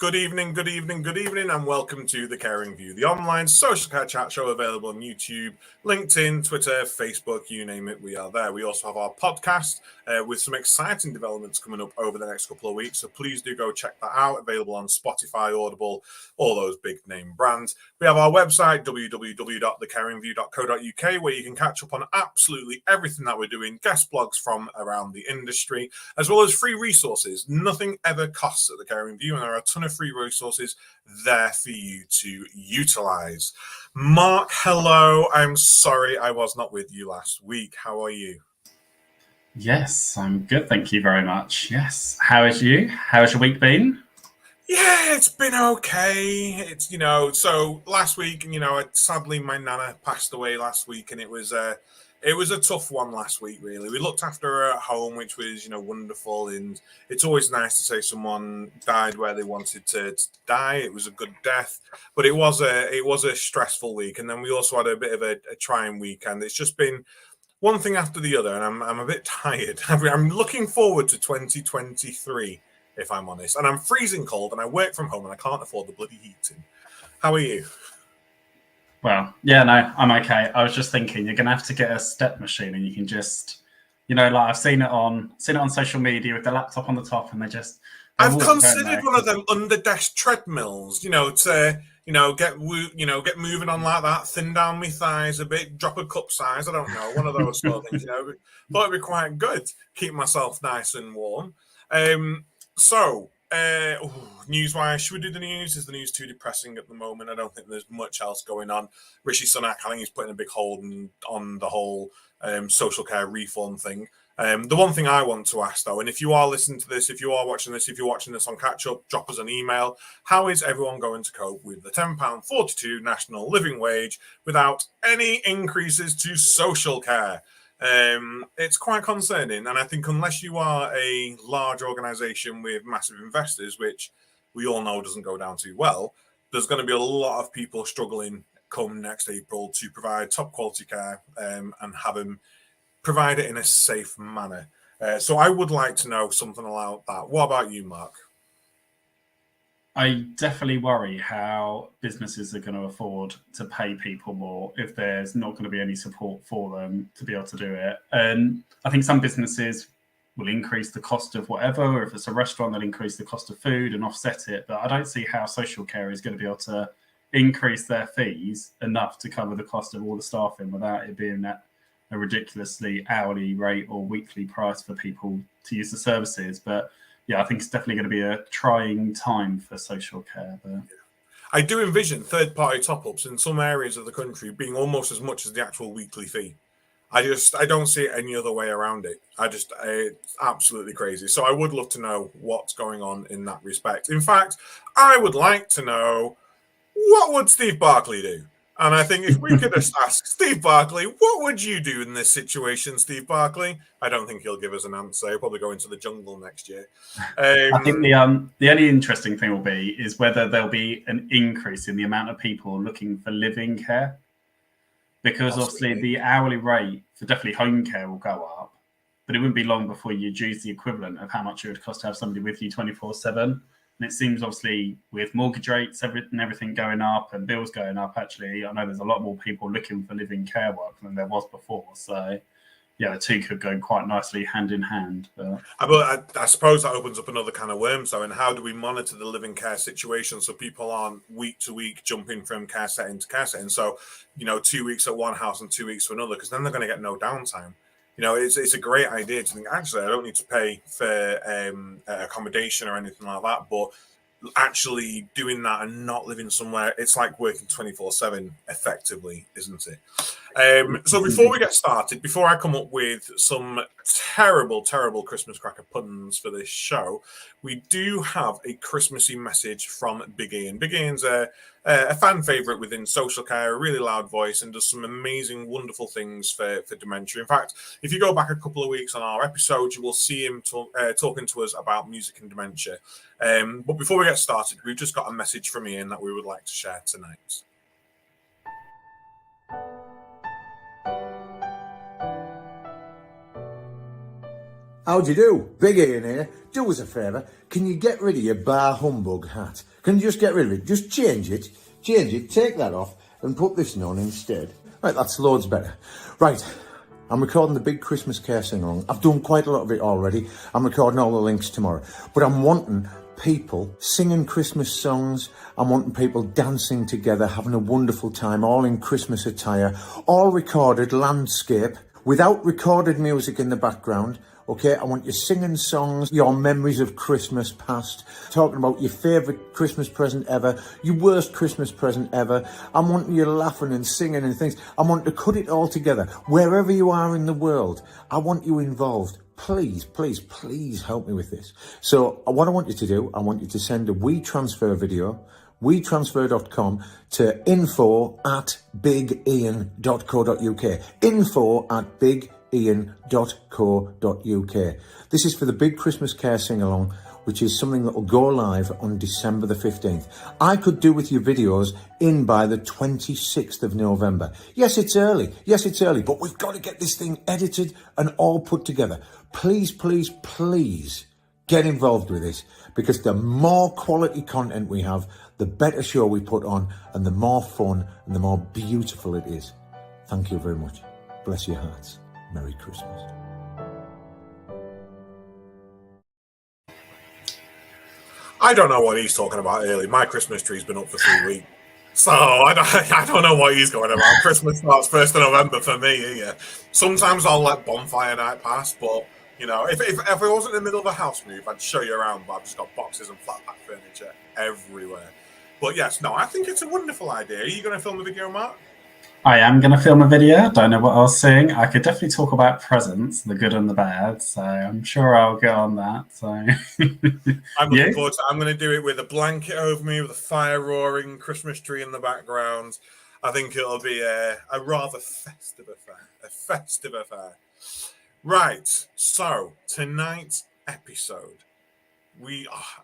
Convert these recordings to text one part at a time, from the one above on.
Good evening, and welcome to The Caring View, the online social care chat show available on YouTube, LinkedIn, Twitter, Facebook, you name it, we are there. We also have our podcast with some exciting developments coming up over the next couple of weeks, so please do go check that out, available on Spotify, Audible, all those big name brands. We have our website, www.thecaringview.co.uk, where you can catch up on absolutely everything that we're doing, guest blogs from around the industry, as well as free resources. Nothing ever costs at The Caring View, and there are a ton of free resources there for you to utilize. Mark, hello. I'm sorry I was not with you last week. How are you? Yes, I'm good. Thank you very much. Yes. How is you? How has your week been? Yeah, it's been okay. It's, so last week, sadly my nana passed away last week, and it was a tough one last week, really. We looked after her at home, which was, wonderful, and it's always nice to say someone died where they wanted to die. It was a good death, but it was a stressful week, and then we also had a bit of a trying weekend. It's just been one thing after the other, and I'm a bit tired. I'm looking forward to 2023. If I'm honest, and I'm freezing cold, and I work from home, and I can't afford the bloody heating. How are you? Well, yeah, no, I'm okay. I was just thinking you're gonna have to get a step machine, and you can just, like I've seen it on social media with the laptop on the top, and I've considered one of them under desk treadmills, to get moving on like that, thin down my thighs a bit, drop a cup size. I don't know, one of those sort of things. Thought it'd be quite good, keep myself nice and warm. So, news-wise, should we do the news? Is the news too depressing at the moment? I don't think there's much else going on. Rishi Sunak, I think he's putting a big hold on the whole social care reform thing. The one thing I want to ask, though, and if you are listening to this, if you are watching this, if you're watching this on catch-up, drop us an email. How is everyone going to cope with the £10.42 national living wage without any increases to social care? It's quite concerning, and I think unless you are a large organisation with massive investors, which we all know doesn't go down too well, there's going to be a lot of people struggling come next April to provide top quality care and have them provide it in a safe manner. So I would like to know something about that. What about you, Mark? I definitely worry how businesses are going to afford to pay people more if there's not going to be any support for them to be able to do it. And I think some businesses will increase the cost of whatever, or if it's a restaurant, they'll increase the cost of food and offset it. But I don't see how social care is going to be able to increase their fees enough to cover the cost of all the staffing without it being at a ridiculously hourly rate or weekly price for people to use the services. But yeah, I think it's definitely going to be a trying time for social care there. I do envision third-party top-ups in some areas of the country being almost as much as the actual weekly fee. I don't see it any other way around it. It's absolutely crazy. So I would love to know what's going on in that respect. In fact, I would like to know, what would Steve Barclay do? And I think if we could just ask Steve Barclay, what would you do in this situation, Steve Barclay? I don't think he'll give us an answer. He'll probably go into the jungle next year. I think the only interesting thing will be is whether there'll be an increase in the amount of people looking for living care. Because obviously the hourly rate for definitely home care will go up, but it wouldn't be long before you'd use the equivalent of how much it would cost to have somebody with you 24/7. And it seems obviously with mortgage rates, everything going up and bills going up, actually, I know there's a lot more people looking for living care work than there was before. So yeah, the two could go quite nicely hand in hand. But I suppose that opens up another kind of worms, though. And how do we monitor the living care situation so people aren't week to week jumping from care setting to care setting? So, 2 weeks at one house and 2 weeks to another, because then they're going to get no downtime. It's a great idea to think, actually, I don't need to pay for accommodation or anything like that, but actually doing that and not living somewhere, it's like working 24/7 effectively, isn't it? So before we get started, before I come up with some terrible Christmas cracker puns for this show, we do have a Christmassy message from Big Ian. Big Ian's a fan favourite within social care, a really loud voice, and does some amazing, wonderful things for dementia. In fact, if you go back a couple of weeks on our episode, you will see him talking to us about music and dementia. But before we get started, we've just got a message from Ian that we would like to share tonight. How do you do? Big Ian here. Do us a favour. Can you get rid of your bar humbug hat? Can you just get rid of it? Just change it, take that off and put this on instead. Right, that's loads better. Right, I'm recording the big Christmas Care sing-along. I've done quite a lot of it already. I'm recording all the links tomorrow. But I'm wanting people singing Christmas songs. I'm wanting people dancing together, having a wonderful time, all in Christmas attire, all recorded landscape, without recorded music in the background. Okay, I want you singing songs, your memories of Christmas past, talking about your favourite Christmas present ever, your worst Christmas present ever. I'm wanting you laughing and singing and things. I want to cut it all together. Wherever you are in the world, I want you involved. Please, please, please help me with this. So what I want you to do, I want you to send a WeTransfer video, WeTransfer.com to info@bigian.co.uk. info@bigian.co.uk. This is for the big Christmas Care sing-along, which is something that will go live on December the 15th. I could do with your videos in by the 26th of November. Yes, it's early, but we've got to get this thing edited and all put together. Please, please, please get involved with this, because the more quality content we have, the better show we put on, and the more fun and the more beautiful it is. Thank you very much. Bless your hearts. Merry Christmas. I don't know what he's talking about early. My Christmas tree's been up for 3 weeks. So I don't know what he's going about. Christmas starts 1st of November for me here. Sometimes I'll let bonfire night pass, but you know, if it wasn't in the middle of a house move, I'd show you around, but I've just got boxes and flat pack furniture everywhere. But yes, no, I think it's a wonderful idea. Are you going to film a video, Mark? I am going to film a video. Don't know what I'll sing. I could definitely talk about presents, the good and the bad. So I'm sure I'll get on that. So I'm looking forward to it. I'm going to do it with a blanket over me, with a fire roaring, Christmas tree in the background. I think it'll be a rather festive affair. A festive affair. Right. So tonight's episode.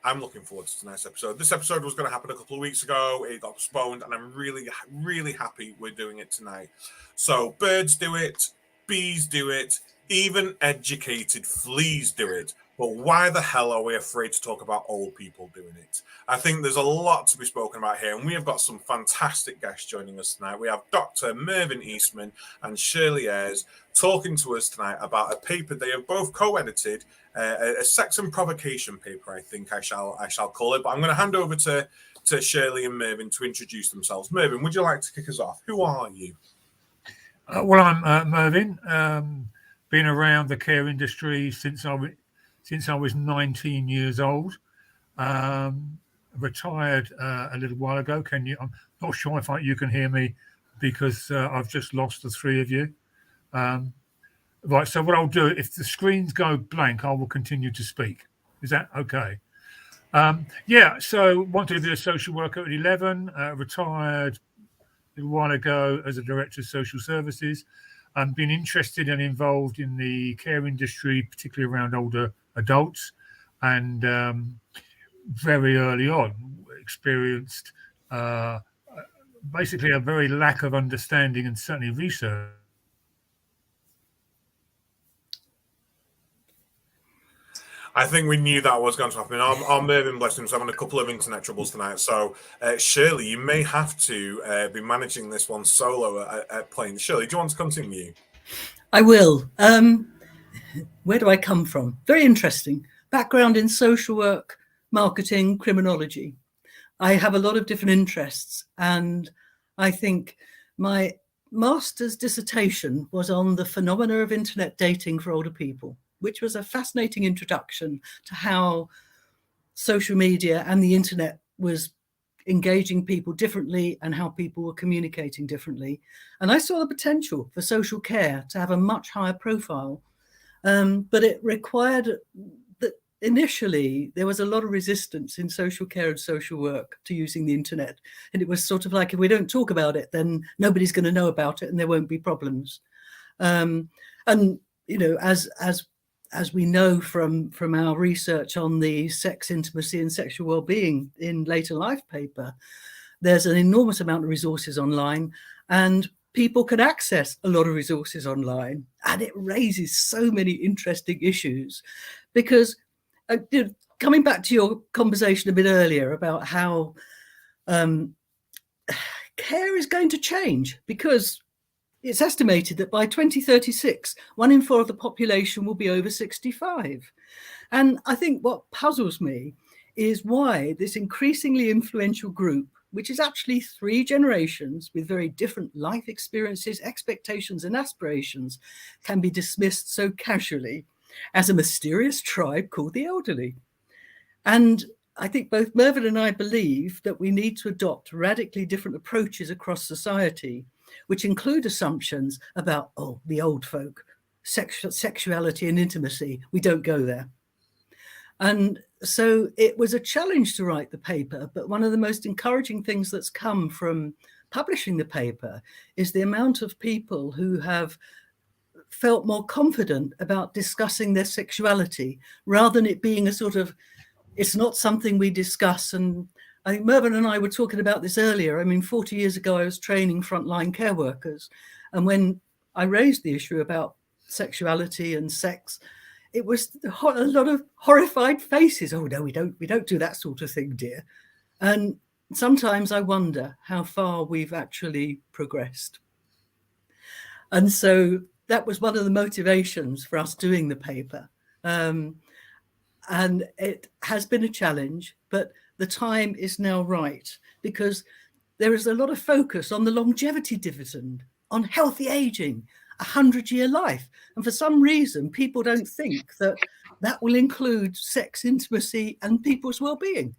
I'm looking forward to tonight's episode. This episode was going to happen a couple of weeks ago. It got postponed, and I'm really, really happy we're doing it tonight. So birds do it, bees do it, even educated fleas do it. But why the hell are we afraid to talk about old people doing it? I think there's a lot to be spoken about here, and we have got some fantastic guests joining us tonight. We have Dr. Mervyn Eastman and Shirley Ayres talking to us tonight about a paper they have both co-edited, a sex and provocation paper, I think I shall call it. But I'm going to hand over to Shirley and Mervyn to introduce themselves. Mervyn, would you like to kick us off? Who are you? Well, I'm Mervyn. Been around the care industry since I was 19 years old. Retired a little while ago. I'm not sure if you can hear me, because I've just lost the three of you. Right, so what I'll do, if the screens go blank, I will continue to speak. Is that okay? So wanted to be a social worker at 11, retired a little while ago as a director of social services. Been interested and involved in the care industry, particularly around older adults, and very early on experienced basically a very lack of understanding and certainly research. I think we knew that was going to happen. Our Mervyn, bless him, is having a couple of internet troubles tonight. So, Shirley, you may have to be managing this one solo at Plains. Shirley, do you want to continue? I will. Where do I come from? Very interesting. Background in social work, marketing, criminology. I have a lot of different interests, and I think my master's dissertation was on the phenomena of internet dating for older people, which was a fascinating introduction to how social media and the internet was engaging people differently and how people were communicating differently. And I saw the potential for social care to have a much higher profile, but it required that initially there was a lot of resistance in social care and social work to using the internet. And it was sort of like, if we don't talk about it, then nobody's going to know about it and there won't be problems. And, you know, as we know from our research on the sex, intimacy and sexual well-being in later life paper, there's an enormous amount of resources online, and people can access a lot of resources online, and it raises so many interesting issues. Because coming back to your conversation a bit earlier about how care is going to change, because it's estimated that by 2036, 1 in 4 of the population will be over 65. And I think what puzzles me is why this increasingly influential group, which is actually 3 generations with very different life experiences, expectations, and aspirations, can be dismissed so casually as a mysterious tribe called the elderly. And I think both Mervyn and I believe that we need to adopt radically different approaches across society, which include assumptions about, the old folk, sexuality and intimacy. We don't go there. And so it was a challenge to write the paper, but one of the most encouraging things that's come from publishing the paper is the amount of people who have felt more confident about discussing their sexuality, rather than it being a sort of, it's not something we discuss. And I think Mervyn and I were talking about this earlier. I mean, 40 years ago, I was training frontline care workers. And when I raised the issue about sexuality and sex, it was a lot of horrified faces. Oh, no, we don't do that sort of thing, dear. And sometimes I wonder how far we've actually progressed. And so that was one of the motivations for us doing the paper. And it has been a challenge, but the time is now right, because there is a lot of focus on the longevity dividend, on healthy aging, 100-year life. And for some reason, people don't think that that will include sex, intimacy, and people's well-being.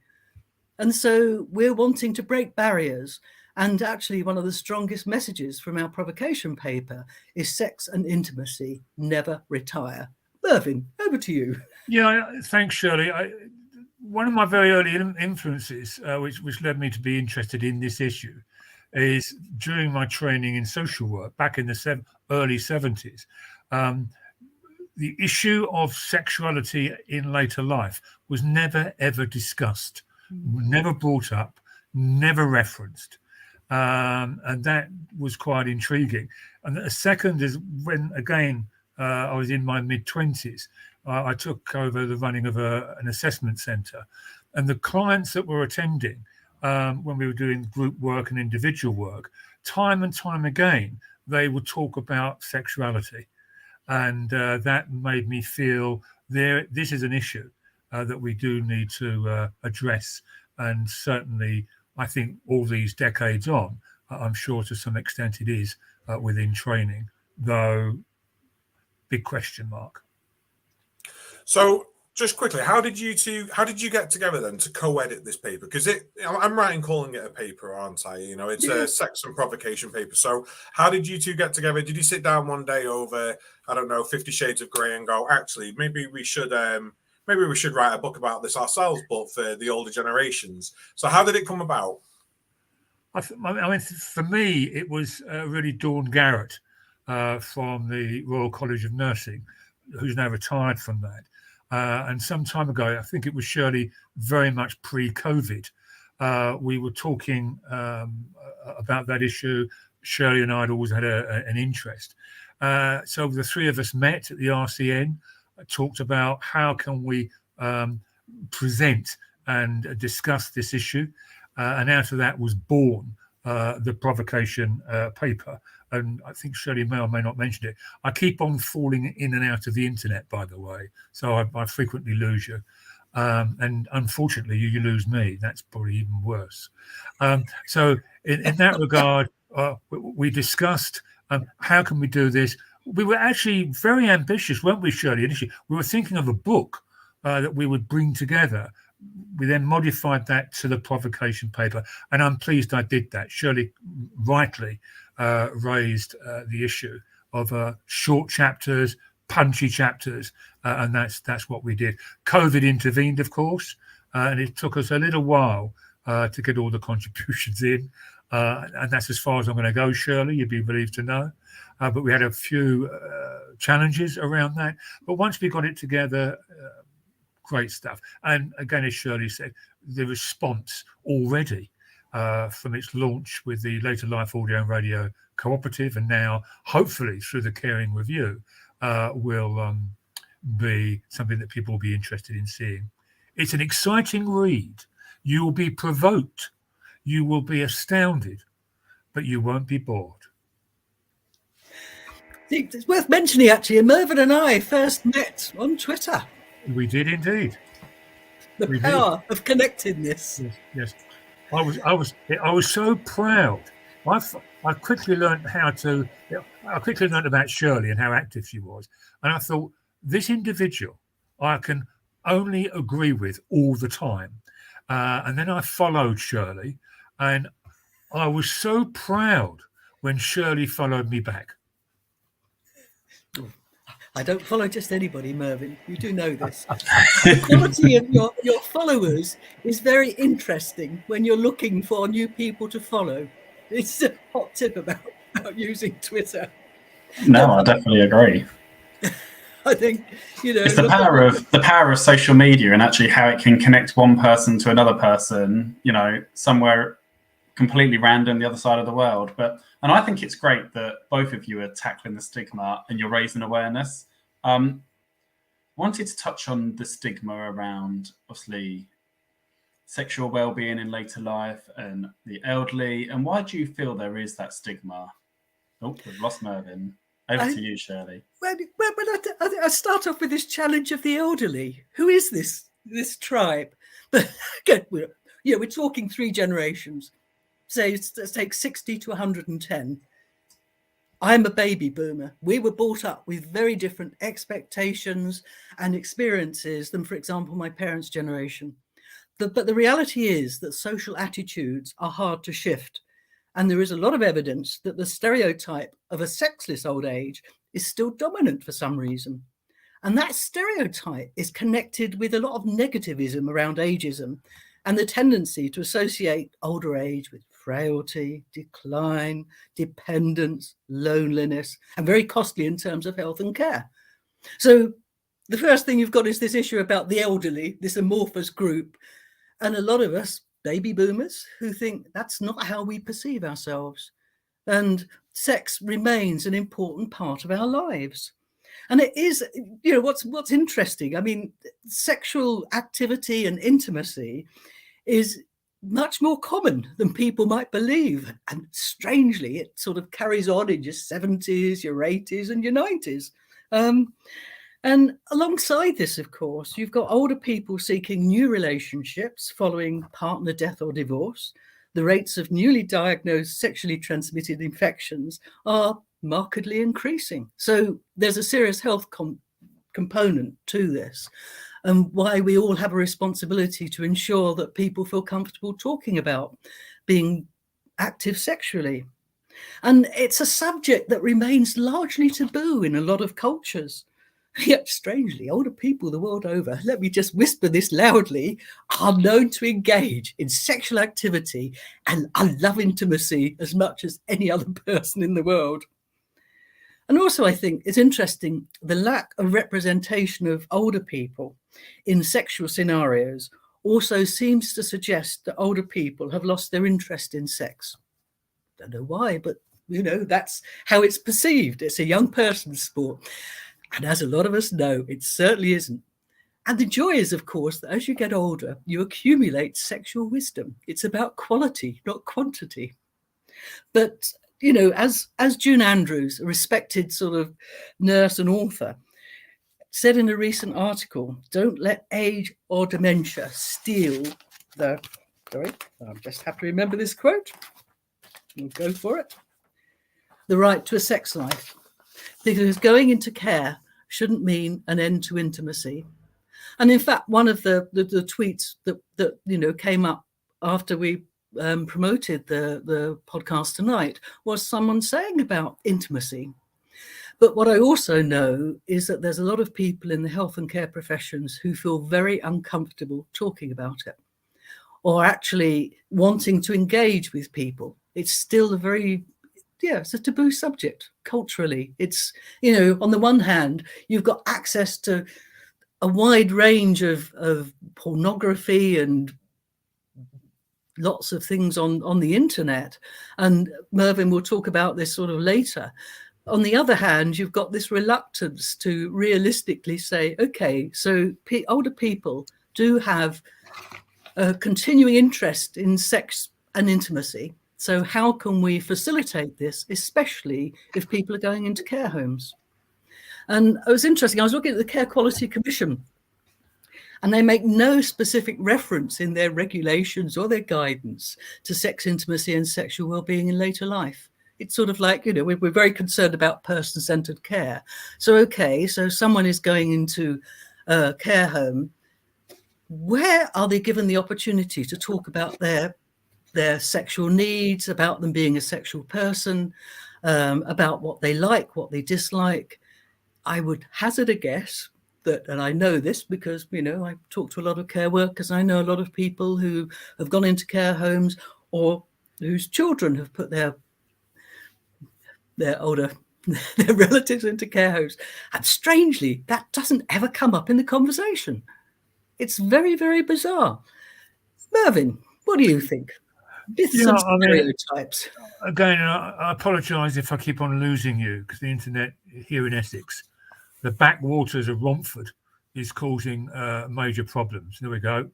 And so we're wanting to break barriers. And actually, one of the strongest messages from our provocation paper is sex and intimacy never retire. Mervyn, over to you. Yeah, thanks, Shirley. One of my very early influences, which led me to be interested in this issue, is during my training in social work back in the early 70s. The issue of sexuality in later life was never, ever discussed, never brought up, never referenced. And that was quite intriguing. And the second is when, again, I was in my mid-20s, I took over the running of an assessment centre. And the clients that were attending, when we were doing group work and individual work, time and time again, they would talk about sexuality. And that made me feel this is an issue that we do need to address. And certainly, I think all these decades on, I'm sure to some extent it is within training, though big question mark. So just quickly, how did you get together then to co-edit this paper? Because I'm right in calling it a paper, aren't I? You know, it's a sex and provocation paper. So how did you two get together? Did you sit down one day over, I don't know, 50 Shades of Grey and go, actually, maybe we should write a book about this ourselves, but for the older generations? So how did it come about? I mean, for me, it was really Dawn Garrett from the Royal College of Nursing, who's now retired from that. And some time ago, I think it was Shirley, very much pre-COVID, we were talking about that issue. Shirley and I had always had an interest. So the 3 of us met at the RCN, talked about how can we present and discuss this issue. And out of that was born the provocation paper. And I think Shirley may or may not mention it. I keep on falling in and out of the internet, by the way, so I frequently lose you. And unfortunately, you lose me. That's probably even worse. So in that regard, we discussed how can we do this. We were actually very ambitious, weren't we, Shirley, initially? We were thinking of a book that we would bring together. We then modified that to the provocation paper, and I'm pleased I did that. Shirley rightly raised the issue of short chapters, punchy chapters, and that's what we did. COVID intervened, of course, and it took us a little while to get all the contributions in, and that's as far as I'm going to go, Shirley, you'd be relieved to know. But we had a few challenges around that. But once we got it together, great stuff. And again, as Shirley said, the response already from its launch with the Later Life Audio and Radio Cooperative, and now hopefully through the Caring Review, will be something that people will be interested in seeing. It's an exciting read. You will be provoked, you will be astounded, but you won't be bored. It's worth mentioning, actually, Mervyn and I first met on Twitter. We did indeed. The power of connectedness. Yes. I was so proud. I quickly learned about Shirley and how active she was, and I thought, this individual I can only agree with all the time. And then I followed Shirley, and I was so proud when Shirley followed me back. I don't follow just anybody, Mervyn. You do know this. The quality of your followers is very interesting when you're looking for new people to follow. It's a hot tip about using Twitter. No, I definitely agree. I think, it's the power of social media, and actually how it can connect one person to another person, somewhere completely random, the other side of the world. And I think it's great that both of you are tackling the stigma and you're raising awareness. Wanted to touch on the stigma around, obviously, sexual well-being in later life and the elderly. And why do you feel there is that stigma? Oh, we've lost Mervyn. Over to you, Shirley. Well, I start off with this challenge of the elderly. Who is this tribe? But again, we're talking 3 generations. Say, let's take 60 to 110. I'm a baby boomer. We were brought up with very different expectations and experiences than, for example, my parents' generation. But the reality is that social attitudes are hard to shift. And there is a lot of evidence that the stereotype of a sexless old age is still dominant for some reason. And that stereotype is connected with a lot of negativism around ageism and the tendency to associate older age with frailty, decline, dependence, loneliness, and very costly in terms of health and care. So the first thing you've got is this issue about the elderly, this amorphous group. And a lot of us, baby boomers, who think that's not how we perceive ourselves. And sex remains an important part of our lives. And it is, what's interesting. I mean, sexual activity and intimacy is much more common than people might believe. And strangely, it sort of carries on in your 70s, your 80s and your 90s. And alongside this, of course, you've got older people seeking new relationships following partner death or divorce. The rates of newly diagnosed sexually transmitted infections are markedly increasing. So there's a serious health component to this, and why we all have a responsibility to ensure that people feel comfortable talking about being active sexually. And it's a subject that remains largely taboo in a lot of cultures. Yet, strangely, older people the world over, let me just whisper this loudly, are known to engage in sexual activity and love intimacy as much as any other person in the world. And also, I think it's interesting, the lack of representation of older people in sexual scenarios also seems to suggest that older people have lost their interest in sex. Don't know why, but, that's how it's perceived. It's a young person's sport. And as a lot of us know, it certainly isn't. And the joy is, of course, that as you get older, you accumulate sexual wisdom. It's about quality, not quantity. But, as June Andrews, a respected sort of nurse and author, said in a recent article, don't let age or dementia steal I just have to remember this quote. We'll go for it. The right to a sex life. Because going into care shouldn't mean an end to intimacy. And in fact, one of the tweets that came up after we promoted the podcast tonight was someone saying about intimacy. But what I also know is that there's a lot of people in the health and care professions who feel very uncomfortable talking about it, or actually wanting to engage with people. It's still it's a taboo subject culturally. It's, on the one hand, you've got access to a wide range of pornography and lots of things on the internet, and Mervyn will talk about this sort of later. On the other hand, you've got this reluctance to realistically say, okay, so older people do have a continuing interest in sex and intimacy. So how can we facilitate this, especially if people are going into care homes? And it was interesting. I was looking at the Care Quality Commission, and they make no specific reference in their regulations or their guidance to sex intimacy and sexual well-being in later life. It's sort of like, we're very concerned about person-centered care. So, okay, so someone is going into a care home. Where are they given the opportunity to talk about their sexual needs, about them being a sexual person, about what they like, what they dislike? I would hazard a guess that, and I know this because, I talk to a lot of care workers. I know a lot of people who have gone into care homes or whose children have put their relatives into care homes. And strangely, that doesn't ever come up in the conversation. It's very, very bizarre. Mervyn, what do you think? Some stereotypes. Again, I apologise if I keep on losing you, because the internet here in Essex, the backwaters of Romford, is causing major problems. There we go.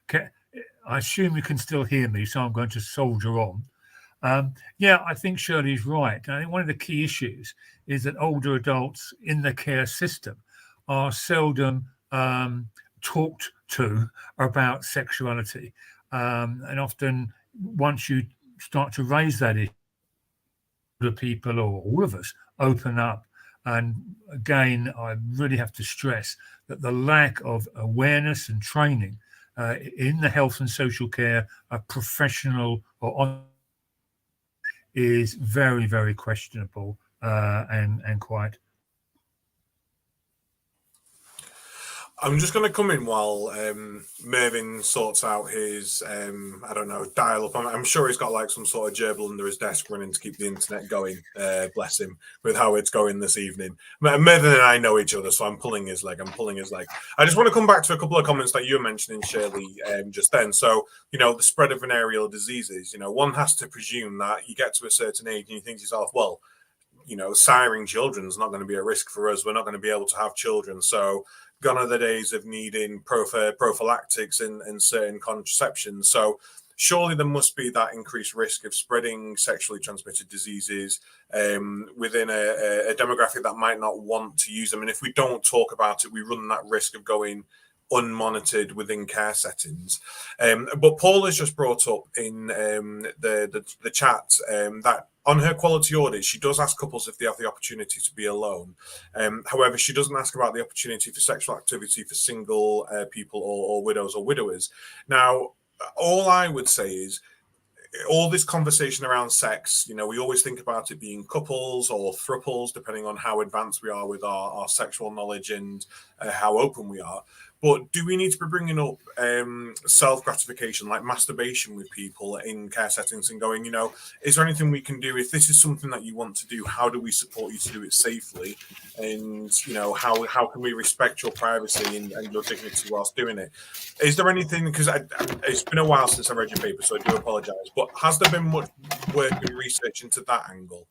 Okay. I assume you can still hear me, so I'm going to soldier on. I think Shirley's right. I think one of the key issues is that older adults in the care system are seldom talked to about sexuality. And often once you start to raise that issue, the people or all of us open up. And again, I really have to stress that the lack of awareness and training in the health and social care of professional or is very, very questionable and quite. I'm just going to come in while Mervyn sorts out his, dial-up. I'm sure he's got like some sort of gerbil under his desk running to keep the internet going, bless him, with how it's going this evening. Mervyn and I know each other, so I'm pulling his leg. I just want to come back to a couple of comments that you were mentioning, Shirley, just then. So, the spread of venereal diseases, one has to presume that you get to a certain age and you think to yourself, well, siring children is not going to be a risk for us. We're not going to be able to have children. So gone are the days of needing prophylactics and certain contraceptions. So surely there must be that increased risk of spreading sexually transmitted diseases within a demographic that might not want to use them. And if we don't talk about it, we run that risk of going unmonitored within care settings. But Paul has just brought up in the chat that on her quality audit, she does ask couples if they have the opportunity to be alone. However, she doesn't ask about the opportunity for sexual activity for single people or widows or widowers. Now, all I would say is all this conversation around sex, we always think about it being couples or thruples, depending on how advanced we are with our sexual knowledge and how open we are. But do we need to be bringing up self-gratification, like masturbation with people in care settings and going, is there anything we can do? If this is something that you want to do, how do we support you to do it safely? And, how can we respect your privacy and your dignity whilst doing it? Is there anything, because it's been a while since I read your paper, so I do apologise, but has there been much work and research into that angle?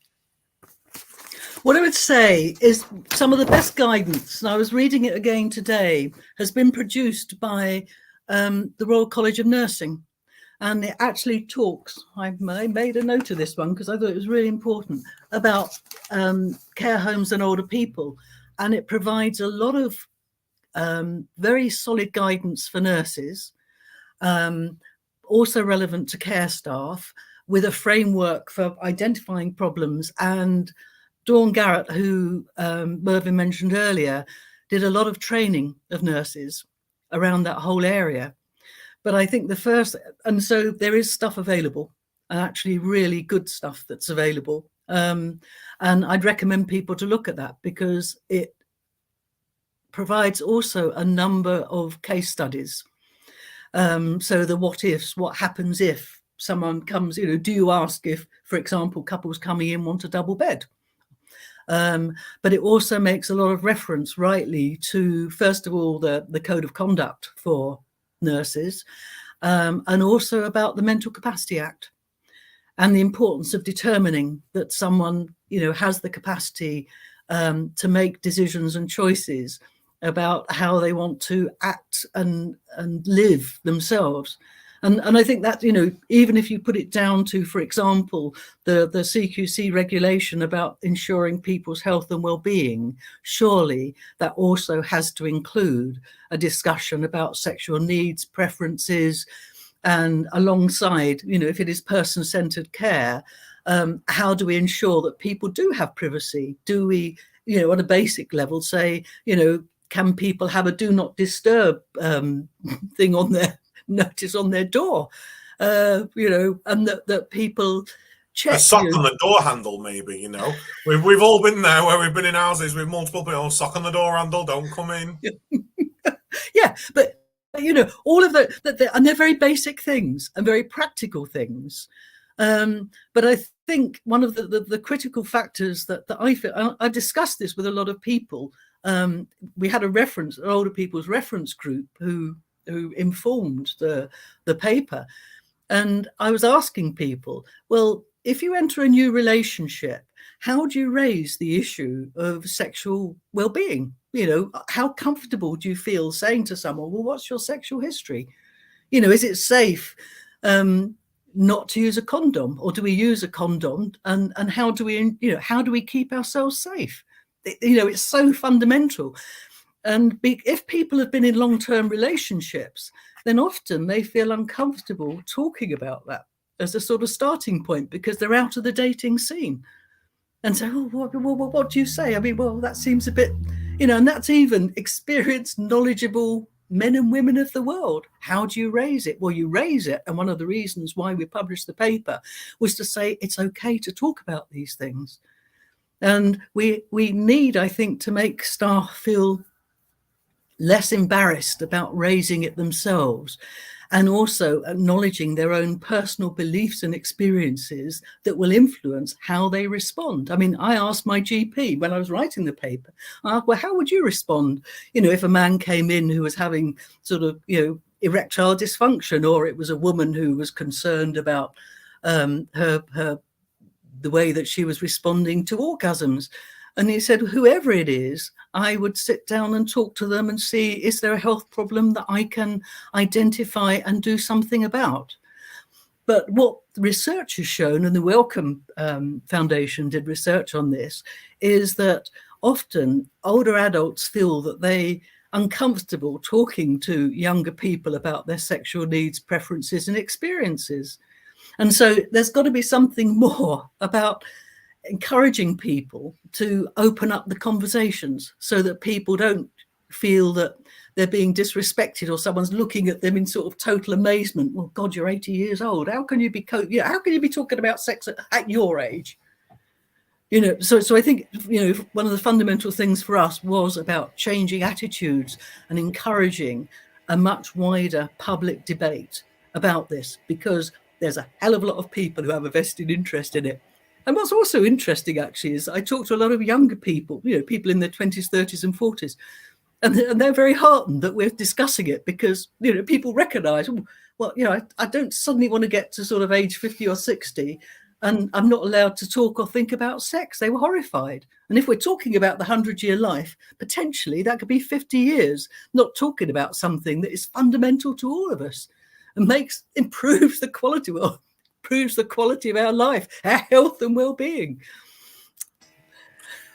What I would say is some of the best guidance, and I was reading it again today, has been produced by the Royal College of Nursing. And it actually talks, I made a note of this one because I thought it was really important, about care homes and older people. And it provides a lot of very solid guidance for nurses, also relevant to care staff, with a framework for identifying problems. And Dawn Garrett, who Mervyn mentioned earlier, did a lot of training of nurses around that whole area. But I think and so there is stuff available, and actually really good stuff that's available. And I'd recommend people to look at that because it provides also a number of case studies. So the what ifs, what happens if someone comes, do you ask if, for example, couples coming in want a double bed? But it also makes a lot of reference, rightly, to, first of all, the code of conduct for nurses, and also about the Mental Capacity Act and the importance of determining that someone, has the capacity to make decisions and choices about how they want to act and live themselves. And I think that, even if you put it down to, for example, the CQC regulation about ensuring people's health and well-being, surely that also has to include a discussion about sexual needs, preferences, and alongside, if it is person-centered care, how do we ensure that people do have privacy? Do we, on a basic level, say, can people have a do not disturb thing on their notice on their door, and that people check. A sock on the door handle, maybe, We've all been there where we've been in houses with multiple people, sock on the door handle, don't come in. Yeah, but all of that, and they're very basic things and very practical things. But I think one of the critical factors that I feel, I've discussed this with a lot of people. We had an older people's reference group who informed the paper, and I was asking people, well, if you enter a new relationship, how do you raise the issue of sexual well-being? How comfortable do you feel saying to someone, well, what's your sexual history? Is it safe not to use a condom, or do we use a condom? And how do we keep ourselves safe? It's so fundamental. And if people have been in long-term relationships, then often they feel uncomfortable talking about that as a sort of starting point because they're out of the dating scene. And so, what do you say? I mean, well, that seems a bit, and that's even experienced, knowledgeable men and women of the world. How do you raise it? Well, you raise it. And one of the reasons why we published the paper was to say it's okay to talk about these things. And we need, I think, to make staff feel less embarrassed about raising it themselves, and also acknowledging their own personal beliefs and experiences that will influence how they respond. I mean, I asked my GP when I was writing the paper, I asked, well, how would you respond, if a man came in who was having sort of, erectile dysfunction, or it was a woman who was concerned about the way that she was responding to orgasms? And he said, whoever it is, I would sit down and talk to them and see, is there a health problem that I can identify and do something about? But what the research has shown, and the Wellcome Foundation did research on this, is that often older adults feel that they're uncomfortable talking to younger people about their sexual needs, preferences, and experiences. And so there's got to be something more about encouraging people to open up the conversations so that people don't feel that they're being disrespected or someone's looking at them in sort of total amazement. Well, God, you're 80 years old. How can you be how can you be talking about sex at your age? So I think, one of the fundamental things for us was about changing attitudes and encouraging a much wider public debate about this, because there's a hell of a lot of people who have a vested interest in it. And what's also interesting, actually, is I talk to a lot of younger people, people in their 20s, 30s and 40s, and they're very heartened that we're discussing it because, people recognise, I don't suddenly want to get to sort of age 50 or 60 and I'm not allowed to talk or think about sex. They were horrified. And if we're talking about the 100-year life, potentially that could be 50 years not talking about something that is fundamental to all of us and improves the quality of our life, our health and well-being.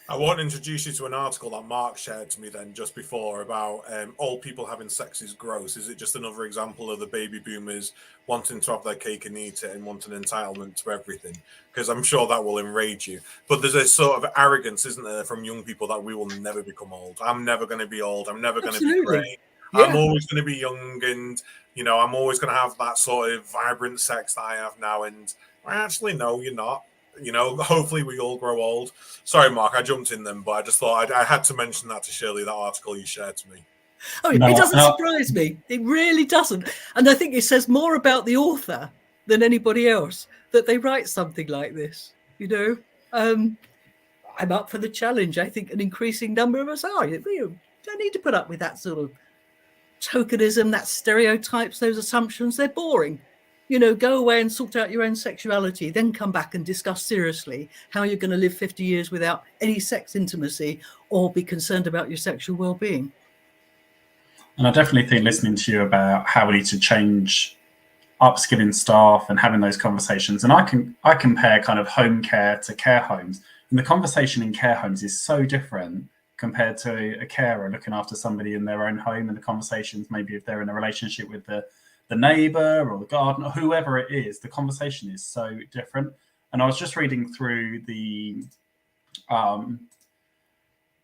I want to introduce you to an article that Mark shared to me then just before about old people having sex is gross. Is it just another example of the baby boomers wanting to have their cake and eat it and wanting entitlement to everything? Because I'm sure that will enrage you. But there's a sort of arrogance, isn't there, from young people that we will never become old. I'm never going to be old. I'm never going to be grey. Yeah. I'm always going to be young, and I'm always going to have that sort of vibrant sex that I have now. And actually, no, you're not. Hopefully we all grow old. Sorry, Mark, I jumped in then, but I just thought I had to mention that to Shirley, that article you shared to me. Oh, it doesn't surprise me. It really doesn't. And I think it says more about the author than anybody else that they write something like this. I'm up for the challenge. I think an increasing number of us are. We don't need to put up with that sort of tokenism, that stereotypes, those assumptions, they're boring. Go away and sort out your own sexuality, then come back and discuss seriously how you're going to live 50 years without any sex intimacy or be concerned about your sexual well-being. And I definitely think listening to you about how we need to change upskilling staff and having those conversations. And I compare kind of home care to care homes. And the conversation in care homes is so different compared to a carer looking after somebody in their own home. And the conversations, maybe if they're in a relationship with the neighbor or the gardener, whoever it is, the conversation is so different. And I was just reading through the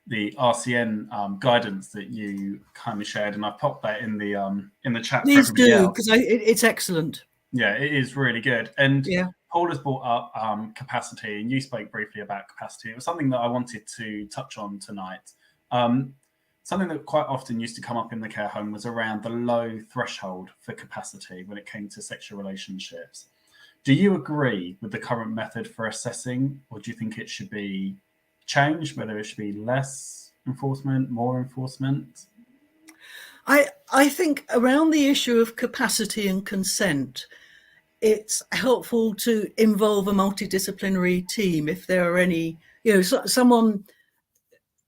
RCN guidance that you kindly shared, and I popped that in the chat. Please do, because it's excellent. Yeah, it is really good. And yeah. Paul has brought up capacity, and you spoke briefly about capacity. It was something that I wanted to touch on tonight. Something that quite often used to come up in the care home was around the low threshold for capacity when it came to sexual relationships. Do you agree with the current method for assessing, or do you think it should be changed, whether it should be less enforcement, more enforcement? I think around the issue of capacity and consent, it's helpful to involve a multidisciplinary team if there are any, someone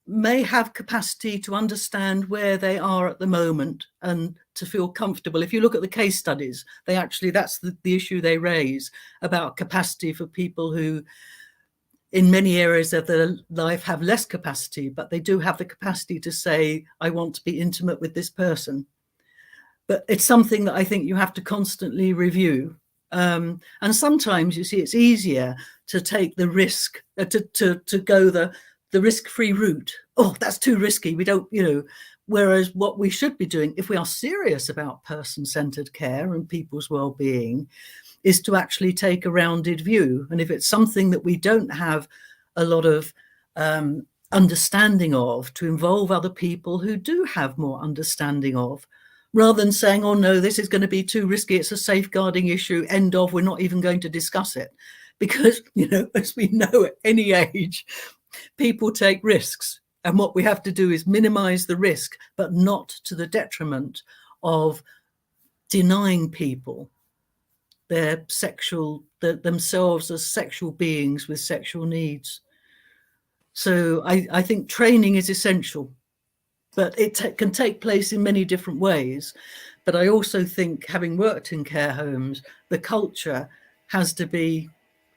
may have capacity to understand where they are at the moment and to feel comfortable. If you look at the case studies, that's the issue they raise about capacity for people who in many areas of their life have less capacity, but they do have the capacity to say, I want to be intimate with this person. But it's something that I think you have to constantly review. And sometimes, you see, it's easier to take the risk, to go the risk-free route. Oh, that's too risky. We don't, whereas what we should be doing, if we are serious about person-centered care and people's well-being, is to actually take a rounded view. And if it's something that we don't have a lot of understanding of, to involve other people who do have more understanding of, rather than saying, oh no, this is going to be too risky, it's a safeguarding issue, end of, we're not even going to discuss it. Because, as we know, at any age, people take risks. And what we have to do is minimize the risk, but not to the detriment of denying people their themselves as sexual beings with sexual needs. So I think training is essential, but it can take place in many different ways. But I also think, having worked in care homes, the culture has to be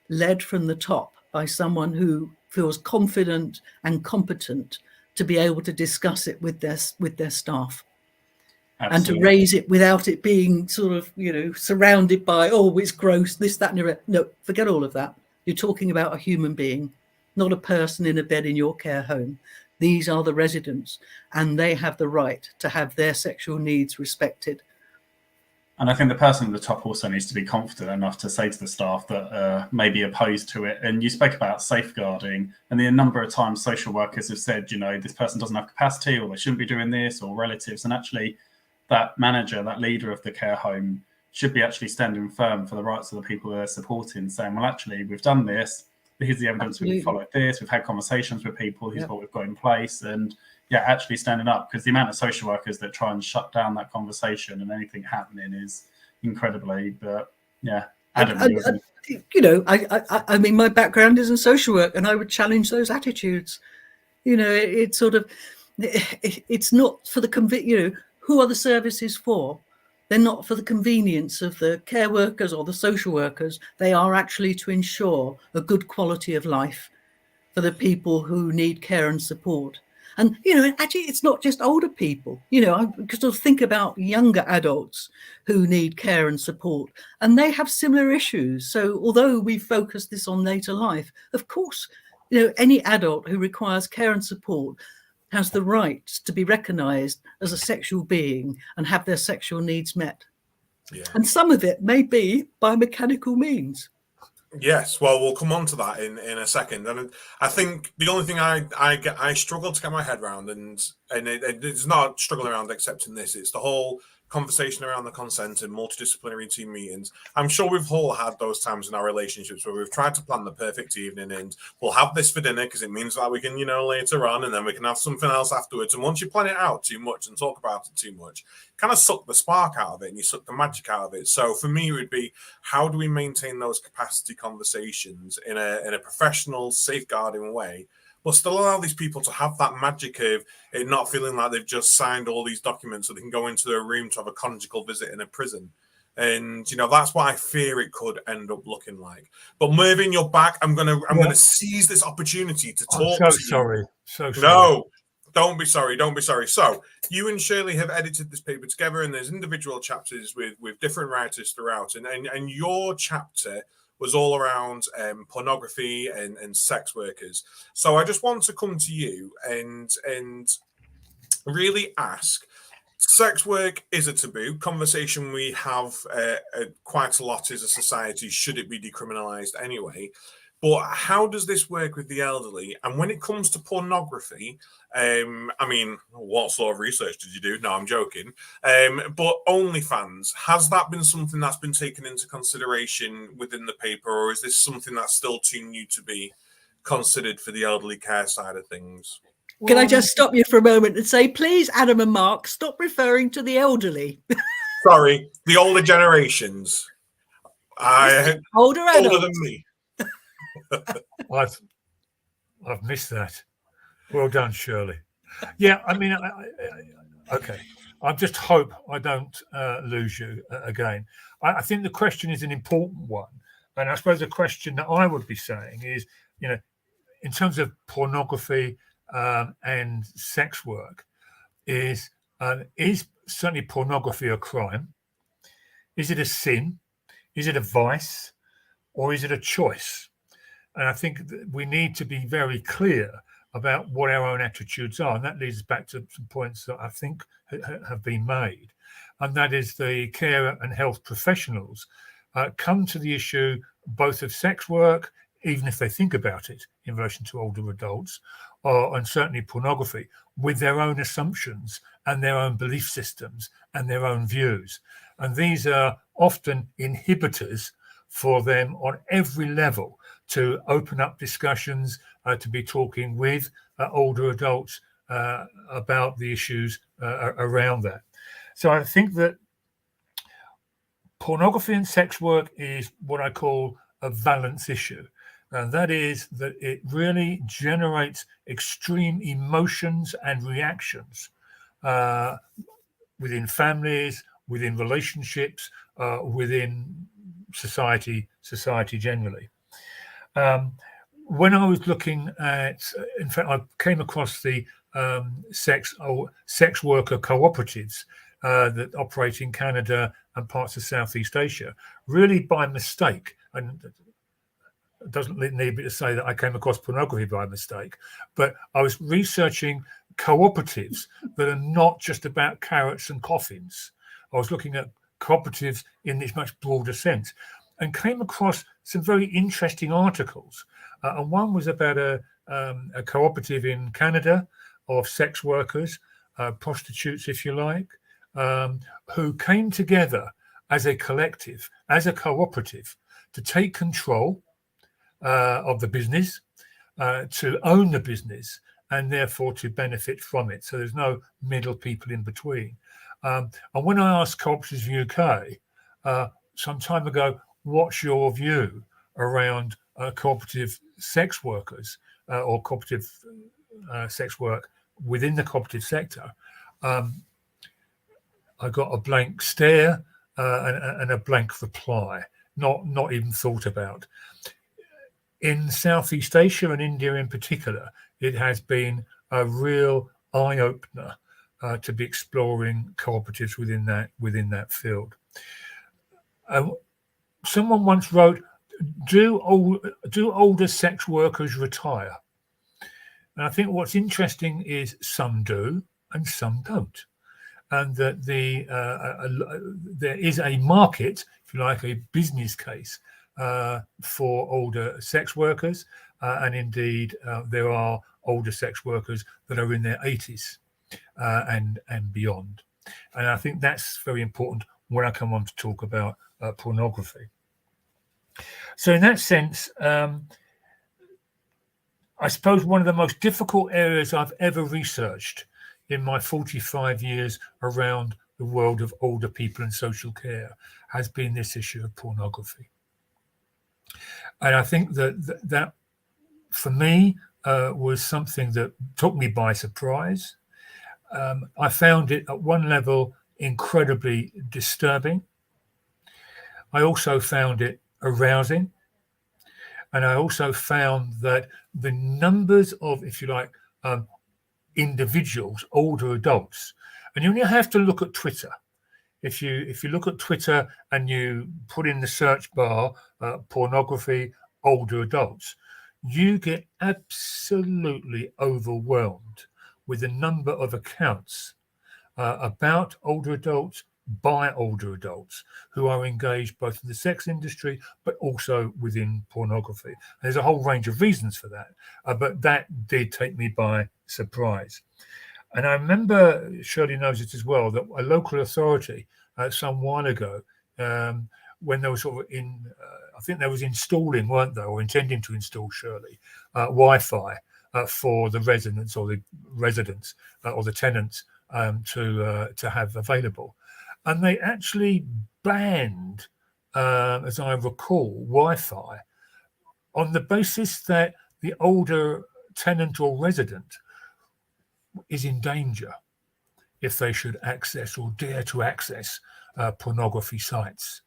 led from the top by someone who feels confident and competent to be able to discuss it with their staff. Absolutely. And to raise it without it being sort of, surrounded by, oh, it's gross, this, that, and the other. No, forget all of that. You're talking about a human being, not a person in a bed in your care home. These are the residents, and they have the right to have their sexual needs respected. And I think the person at the top also needs to be confident enough to say to the staff that may be opposed to it. And you spoke about safeguarding, and the number of times social workers have said, this person doesn't have capacity, or they shouldn't be doing this, or relatives. And actually, that manager, that leader of the care home should be actually standing firm for the rights of the people they're supporting, saying, well, actually, we've done this. Here's the evidence. Absolutely. We've followed this. We've had conversations with people. Here's what we've got in place. And actually standing up, because the amount of social workers that try and shut down that conversation and anything happening is incredibly, adamant. I mean, my background is in social work, and I would challenge those attitudes. It's sort of, it's not for the who are the services for? They're not for the convenience of the care workers or the social workers. They are actually to ensure a good quality of life for the people who need care and support. And, actually, it's not just older people. I sort of think about younger adults who need care and support, and they have similar issues. So although we focus this on later life, of course, any adult who requires care and support has the right to be recognised as a sexual being and have their sexual needs met. Yeah. And some of it may be by mechanical means. Yes, well, we'll come on to that in a second. And I think the only thing I struggle to get my head around, and and it's not struggling around accepting this. It's the whole conversation around the consent and multidisciplinary team meetings. I'm sure we've all had those times in our relationships where we've tried to plan the perfect evening and we'll have this for dinner because it means that we can, later on, and then we can have something else afterwards. And once you plan it out too much and talk about it too much, kind of suck the spark out of it and you suck the magic out of it. So for me, it would be, how do we maintain those capacity conversations in a professional, safeguarding way, but still allow these people to have that magic of it not feeling like they've just signed all these documents so they can go into their room to have a conjugal visit in a prison. And that's what I fear it could end up looking like. But Mervyn, you're back. I'm gonna seize this opportunity to talk to you. So sorry. No, don't be sorry. Don't be sorry. So you and Shirley have edited this paper together, and there's individual chapters with different writers throughout. And your chapter was all around pornography and sex workers. So I just want to come to you and really ask, sex work is a taboo conversation we have quite a lot as a society. Should it be decriminalized anyway? But how does this work with the elderly? And when it comes to pornography, what sort of research did you do? No, I'm joking. But OnlyFans, has that been something that's been taken into consideration within the paper, or is this something that's still too new to be considered for the elderly care side of things? Can I just stop you for a moment and say, please, Adam and Mark, stop referring to the elderly. Sorry, the older generations. Older than me. I've missed that. Well done, Shirley. Yeah, okay. I just hope I don't lose you again. I think the question is an important one. And I suppose the question that I would be saying is, in terms of pornography and sex work, is certainly pornography a crime? Is it a sin? Is it a vice? Or is it a choice? And I think that we need to be very clear about what our own attitudes are. And that leads us back to some points that I think have been made. And that is the care and health professionals come to the issue both of sex work, even if they think about it in relation to older adults, and certainly pornography, with their own assumptions and their own belief systems and their own views. And these are often inhibitors for them on every level to open up discussions, to be talking with older adults about the issues around that. So I think that pornography and sex work is what I call a valence issue. And that is that it really generates extreme emotions and reactions within families, within relationships, within society generally. When I was looking at, in fact, I came across the sex worker cooperatives that operate in Canada and parts of Southeast Asia, really by mistake. And it doesn't need me to say that I came across pornography by mistake, but I was researching cooperatives that are not just about carrots and coffins. I was looking at cooperatives in this much broader sense and came across some very interesting articles. And one was about a cooperative in Canada of sex workers, prostitutes, if you like, who came together as a collective, as a cooperative, to take control of the business, to own the business, and therefore to benefit from it. So there's no middle people in between. And when I asked Cooperatives UK some time ago, what's your view around cooperative sex workers or cooperative sex work within the cooperative sector, I got a blank stare and a blank reply, not even thought about. In Southeast Asia and India in particular, it has been a real eye-opener to be exploring cooperatives within that field. Someone once wrote, do older sex workers retire? And I think what's interesting is some do and some don't. And that there is a market, if you like, a business case for older sex workers. And indeed, there are older sex workers that are in their 80s. and beyond. And I think that's very important when I come on to talk about pornography. So in that sense, I suppose one of the most difficult areas I've ever researched in my 45 years around the world of older people and social care has been this issue of pornography. And I think that for me was something that took me by surprise. I found it at one level incredibly disturbing. I also found it arousing. And I also found that the numbers of, if you like, individuals, older adults, and you only have to look at Twitter. If you look at Twitter and you put in the search bar pornography, older adults, you get absolutely overwhelmed with the number of accounts about older adults by older adults who are engaged both in the sex industry but also within pornography. And there's a whole range of reasons for that, but that did take me by surprise. And I remember, Shirley knows it as well, that a local authority some while ago, when they were sort of I think they was installing, weren't they, or intending to install, Shirley, Wi-Fi for the residents or the tenants to have available. And they actually banned, as I recall, Wi-Fi on the basis that the older tenant or resident is in danger if they should access or dare to access pornography sites.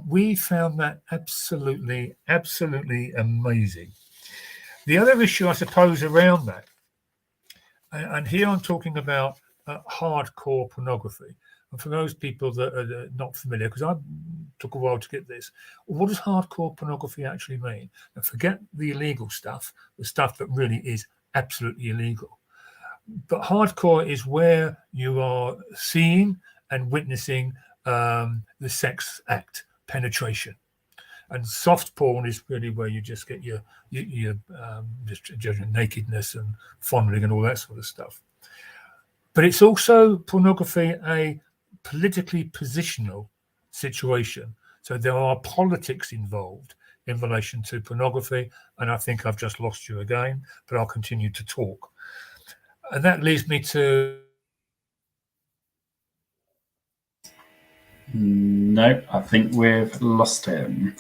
We found that absolutely amazing. The other issue, I suppose, around that, and here I'm talking about hardcore pornography. And for those people that are not familiar, because I took a while to get this, what does hardcore pornography actually mean? And forget the illegal stuff, the stuff that really is absolutely illegal. But hardcore is where you are seeing and witnessing the sex act, penetration. And soft porn is really where you just get your just nakedness and fondling and all that sort of stuff. But it's also pornography a politically positional situation. So there are politics involved in relation to pornography. And I think I've just lost you again, but I'll continue to talk. And that leads me to... No, I think we've lost him.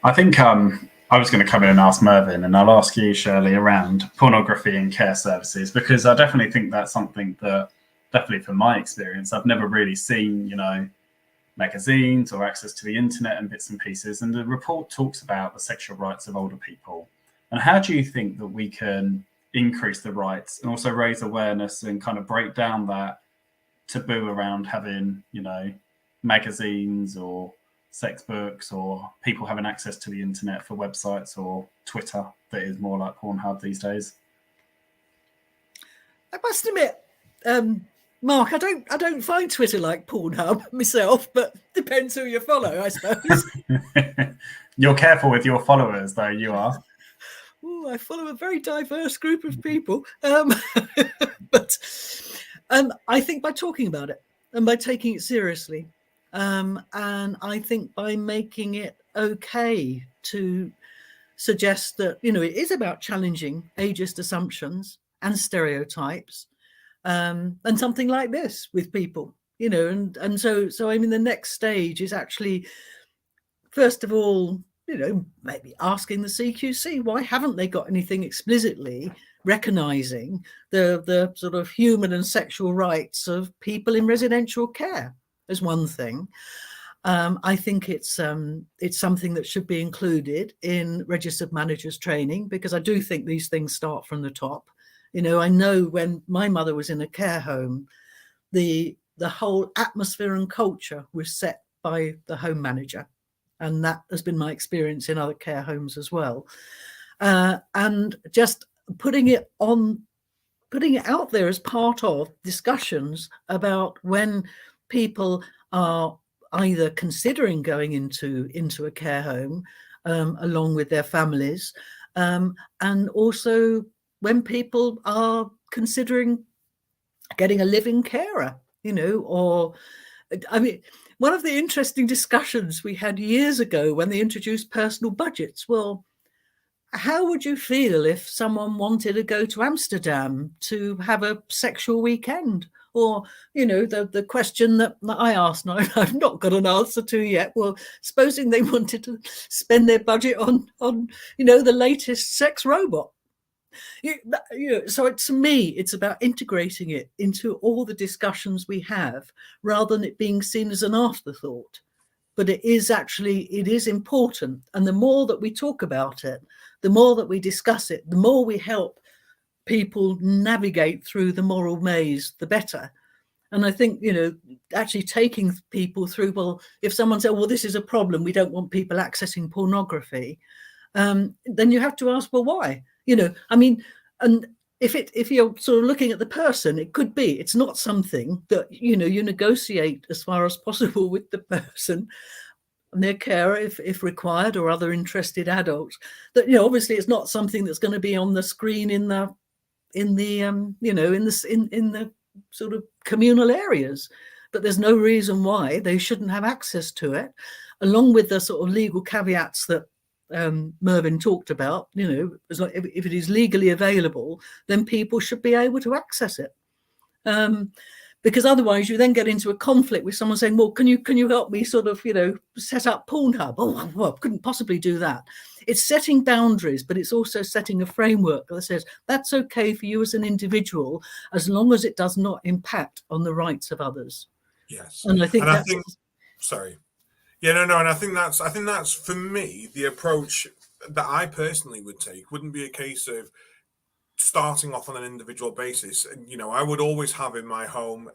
I think I was going to come in and ask Mervyn, and I'll ask you, Shirley, around pornography and care services, because I definitely think that's something that, definitely from my experience, I've never really seen, magazines or access to the internet and bits and pieces. And the report talks about the sexual rights of older people. And how do you think that we can increase the rights and also raise awareness and kind of break down that taboo around having, magazines or sex books or people having access to the internet for websites or Twitter that is more like Pornhub these days? I must admit, Mark, I don't find Twitter like Pornhub myself, but depends who you follow, I suppose. You're careful with your followers, though, you are. Ooh, I follow a very diverse group of people. But I think by talking about it and by taking it seriously, and I think by making it okay to suggest that, it is about challenging ageist assumptions and stereotypes, and something like this with people, and so I mean, the next stage is actually, first of all, maybe asking the CQC, why haven't they got anything explicitly recognizing the sort of human and sexual rights of people in residential care as one thing. I think it's something that should be included in registered managers training, because I do think these things start from the top. I know when my mother was in a care home, the whole atmosphere and culture was set by the home manager. And that has been my experience in other care homes as well. And just putting it out there as part of discussions about when people are either considering going into a care home along with their families, and also when people are considering getting a living carer, or I mean, one of the interesting discussions we had years ago when they introduced personal budgets, well, how would you feel if someone wanted to go to Amsterdam to have a sexual weekend? Or, the question that I asked, and I've not got an answer to yet. Well, supposing they wanted to spend their budget on the latest sex robot. So to me, it's about integrating it into all the discussions we have, rather than it being seen as an afterthought. But it is important. And the more that we talk about it, the more that we discuss it, the more we help people navigate through the moral maze, the better. And I think, actually taking people through, well, if someone said, well, this is a problem, we don't want people accessing pornography, then you have to ask, well, why? And if you're sort of looking at the person, it could be it's not something that you negotiate as far as possible with the person and their carer, if required, or other interested adults. That obviously it's not something that's going to be on the screen in the sort of communal areas. But there's no reason why they shouldn't have access to it, along with the sort of legal caveats that Mervyn talked about. As long, if it is legally available, then people should be able to access it. Because otherwise you then get into a conflict with someone saying, well, can you help me sort of, set up Pornhub? Oh, well, I couldn't possibly do that. It's setting boundaries, but it's also setting a framework that says that's okay for you as an individual, as long as it does not impact on the rights of others. Yes. And I think sorry. Yeah, no. And I think that's for me, the approach that I personally would take wouldn't be a case of starting off on an individual basis. I would always have in my home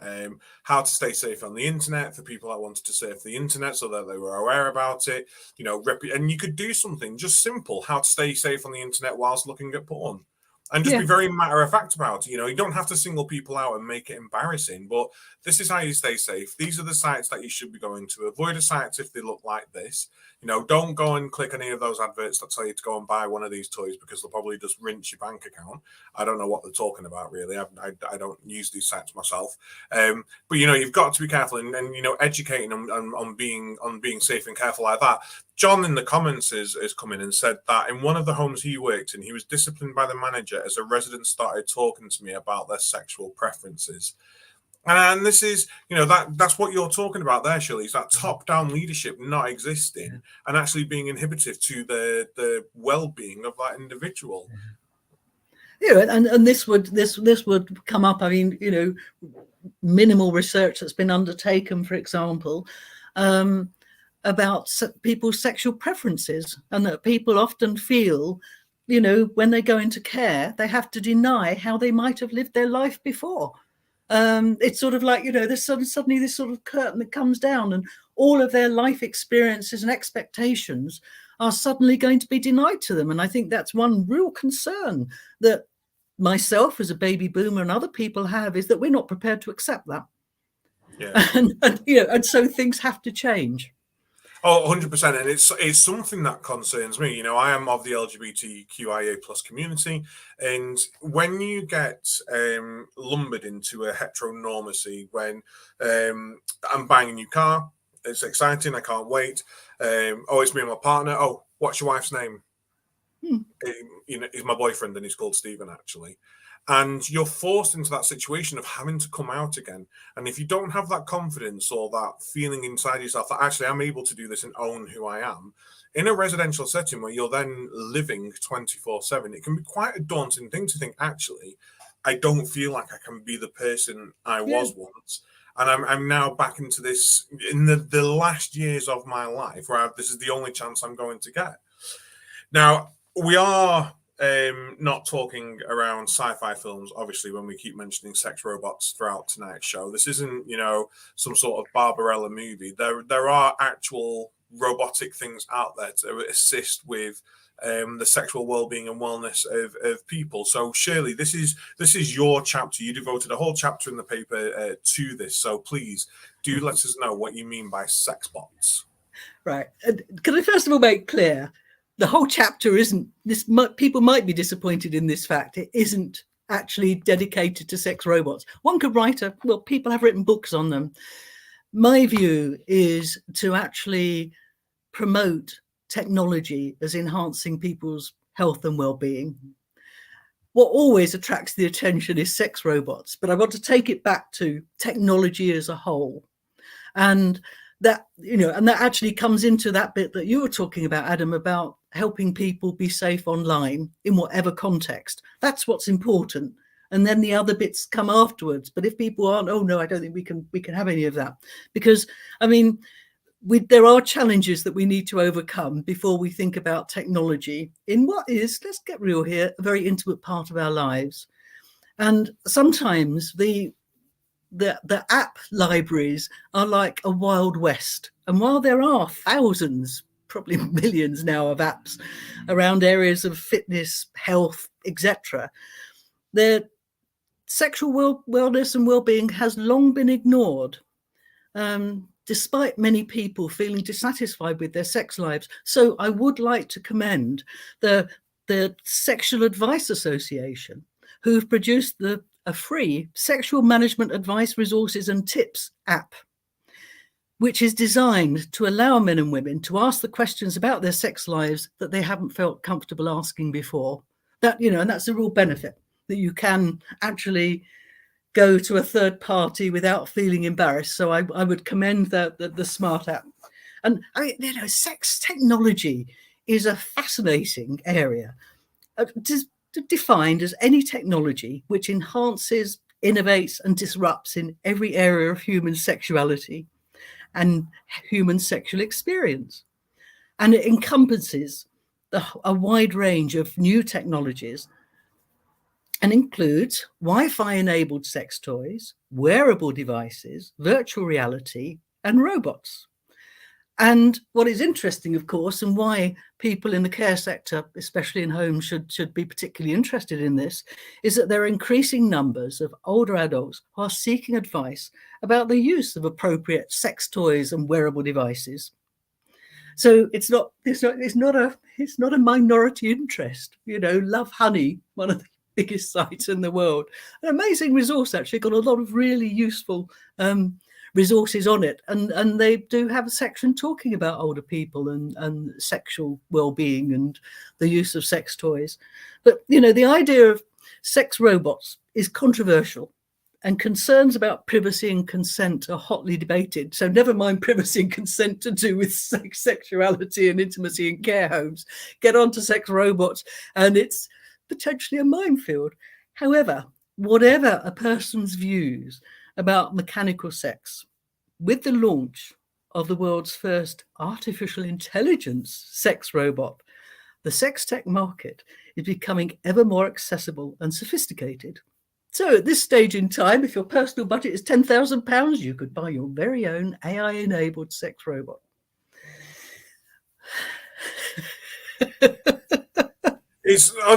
how to stay safe on the internet for people that wanted to surf the internet so that they were aware about it. And you could do something just simple, how to stay safe on the internet whilst looking at porn. And just be very matter of fact about it. You don't have to single people out and make it embarrassing, but this is how you stay safe. These are the sites that you should be going to. Avoid the sites if they look like this. Don't go and click any of those adverts that tell you to go and buy one of these toys, because they'll probably just rinse your bank account. I don't know what they're talking about, really. I don't use these sites myself. But you've got to be careful and educating them on being safe and careful like that. John in the comments has come in and said that in one of the homes he worked in, he was disciplined by the manager as a resident started talking to me about their sexual preferences. And this is, that's what you're talking about there, Shirley, is that top-down leadership not existing and actually being inhibitive to the well-being of that individual. Yeah, and this would come up. I mean, minimal research that's been undertaken, for example, about people's sexual preferences, and that people often feel, when they go into care, they have to deny how they might have lived their life before. It's sort of like, there's suddenly this sort of curtain that comes down, and all of their life experiences and expectations are suddenly going to be denied to them. And I think that's one real concern that myself as a baby boomer and other people have, is that we're not prepared to accept that. Yeah. And so things have to change. Oh, 100%. And it's something that concerns me. I am of the LGBTQIA plus community. And when you get lumbered into a heteronormacy, when I'm buying a new car, it's exciting, I can't wait. It's me and my partner. Oh, what's your wife's name? He's my boyfriend and he's called Stephen, actually. And you're forced into that situation of having to come out again. And if you don't have that confidence or that feeling inside yourself that actually I'm able to do this and own who I am, in a residential setting where you're then living 24/7, it can be quite a daunting thing to think, actually, I don't feel like I can be the person I was once. And I'm now back into this in the last years of my life where this is the only chance I'm going to get. Now, we are not talking around sci-fi films, obviously, when we keep mentioning sex robots throughout tonight's show. This isn't, some sort of Barbarella movie. There are actual robotic things out there to assist with the sexual well-being and wellness of people. So Shirley, this is your chapter. You devoted a whole chapter in the paper to this. So please do let us know what you mean by sex bots. Right. Can I first of all make clear, the whole chapter isn't this. People might be disappointed in this fact. It isn't actually dedicated to sex robots. One could write well, people have written books on them. My view is to actually promote technology as enhancing people's health and well-being. What always attracts the attention is sex robots, but I want to take it back to technology as a whole. And that, and that actually comes into that bit that you were talking about, Adam, about helping people be safe online in whatever context. That's what's important. And then the other bits come afterwards. But if people aren't, oh no, I don't think we can have any of that. Because, I mean, there are challenges that we need to overcome before we think about technology in what is, let's get real here, a very intimate part of our lives. And sometimes the app libraries are like a wild west. And while there are thousands, probably millions now, of apps around areas of fitness, health, etc., their sexual wellness and well-being has long been ignored, despite many people feeling dissatisfied with their sex lives. So I would like to commend the Sexual Advice Association, who've produced a free sexual management advice, resources and tips app, which is designed to allow men and women to ask the questions about their sex lives that they haven't felt comfortable asking before. That, and that's a real benefit, that you can actually go to a third party without feeling embarrassed. So I would commend the smart app. And I mean, sex technology is a fascinating area, defined as any technology which enhances, innovates and disrupts in every area of human sexuality and human sexual experience. And it encompasses a wide range of new technologies and includes Wi-Fi enabled sex toys, wearable devices, virtual reality and robots. And what is interesting, of course, and why people in the care sector, especially in homes, should be particularly interested in this, is that there are increasing numbers of older adults who are seeking advice about the use of appropriate sex toys and wearable devices. So it's not a minority interest. Love Honey, one of the biggest sites in the world, an amazing resource, actually got a lot of really useful resources on it, and they do have a section talking about older people and sexual well-being and the use of sex toys. But the idea of sex robots is controversial, and concerns about privacy and consent are hotly debated. So never mind privacy and consent to do with sexuality and intimacy in care homes, get onto sex robots and it's potentially a minefield. However, whatever a person's views about mechanical sex, with the launch of the world's first artificial intelligence sex robot, the sex tech market is becoming ever more accessible and sophisticated. So at this stage in time, if your personal budget is £10,000, you could buy your very own AI-enabled sex robot.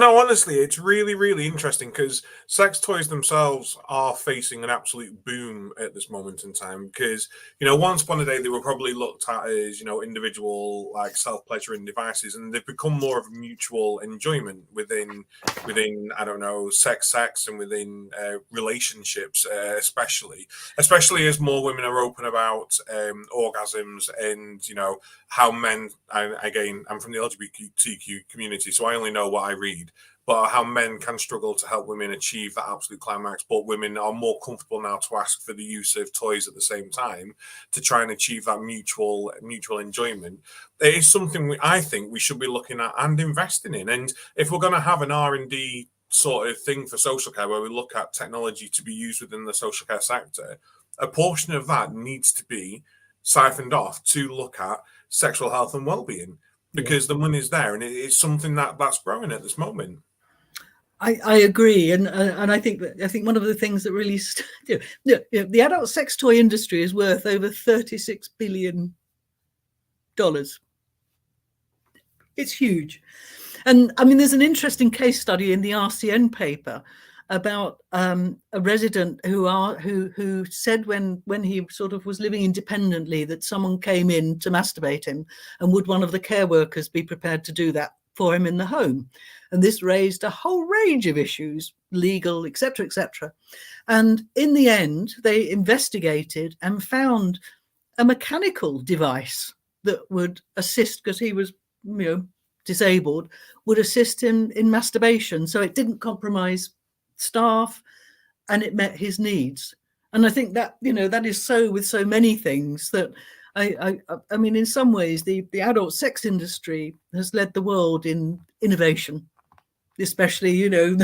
Honestly, it's really, really interesting because sex toys themselves are facing an absolute boom at this moment in time. Because, once upon a day, they were probably looked at as, individual, like self-pleasuring devices, and they've become more of a mutual enjoyment within, I don't know, sex and within relationships, especially as more women are open about orgasms and, how men, again, I'm from the LGBTQ community, so I only know what I read, but how men can struggle to help women achieve that absolute climax, but women are more comfortable now to ask for the use of toys at the same time to try and achieve that mutual enjoyment. It is something I think we should be looking at and investing in. And if we're going to have an R&D sort of thing for social care where we look at technology to be used within the social care sector, a portion of that needs to be siphoned off to look at sexual health and well-being, because the money's there and it's something that's growing at this moment. I agree, and I think one of the things that really the adult sex toy industry is worth over $36 billion. It's huge. And I mean, there's an interesting case study in the RCN paper about a resident who said when he sort of was living independently that someone came in to masturbate him, and would one of the care workers be prepared to do that for him in the home. And this raised a whole range of issues, legal, etc., etc. And in the end, they investigated and found a mechanical device that would assist, because he was, disabled, would assist him in masturbation. So it didn't compromise staff and it met his needs. And I think that, that is so with so many things that I mean, in some ways, the adult sex industry has led the world in innovation, especially, in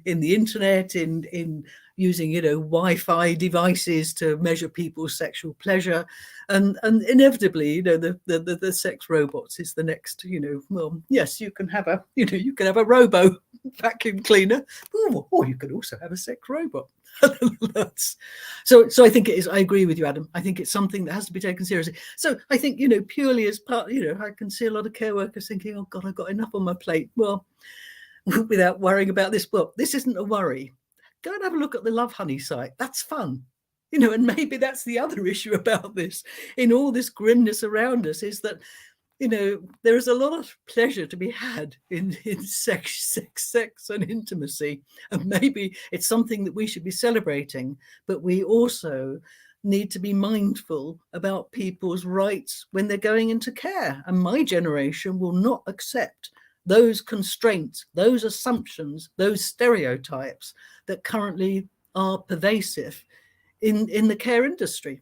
the internet, in using, Wi-Fi devices to measure people's sexual pleasure, and inevitably, the sex robots is the next, well, yes, you can have a robo vacuum cleaner, or you can also have a sex robot. So I think it is. I agree with you, Adam. I think it's something that has to be taken seriously. So I think, purely as part, I can see a lot of care workers thinking, oh God, I've got enough on my plate. Well, without worrying about this book, this isn't a worry. Go and have a look at the Love Honey site. That's fun. And maybe that's the other issue about this, in all this grimness around us, is that, there is a lot of pleasure to be had in sex and intimacy. And maybe it's something that we should be celebrating, but we also need to be mindful about people's rights when they're going into care. And my generation will not accept those constraints, those assumptions, those stereotypes that currently are pervasive in the care industry.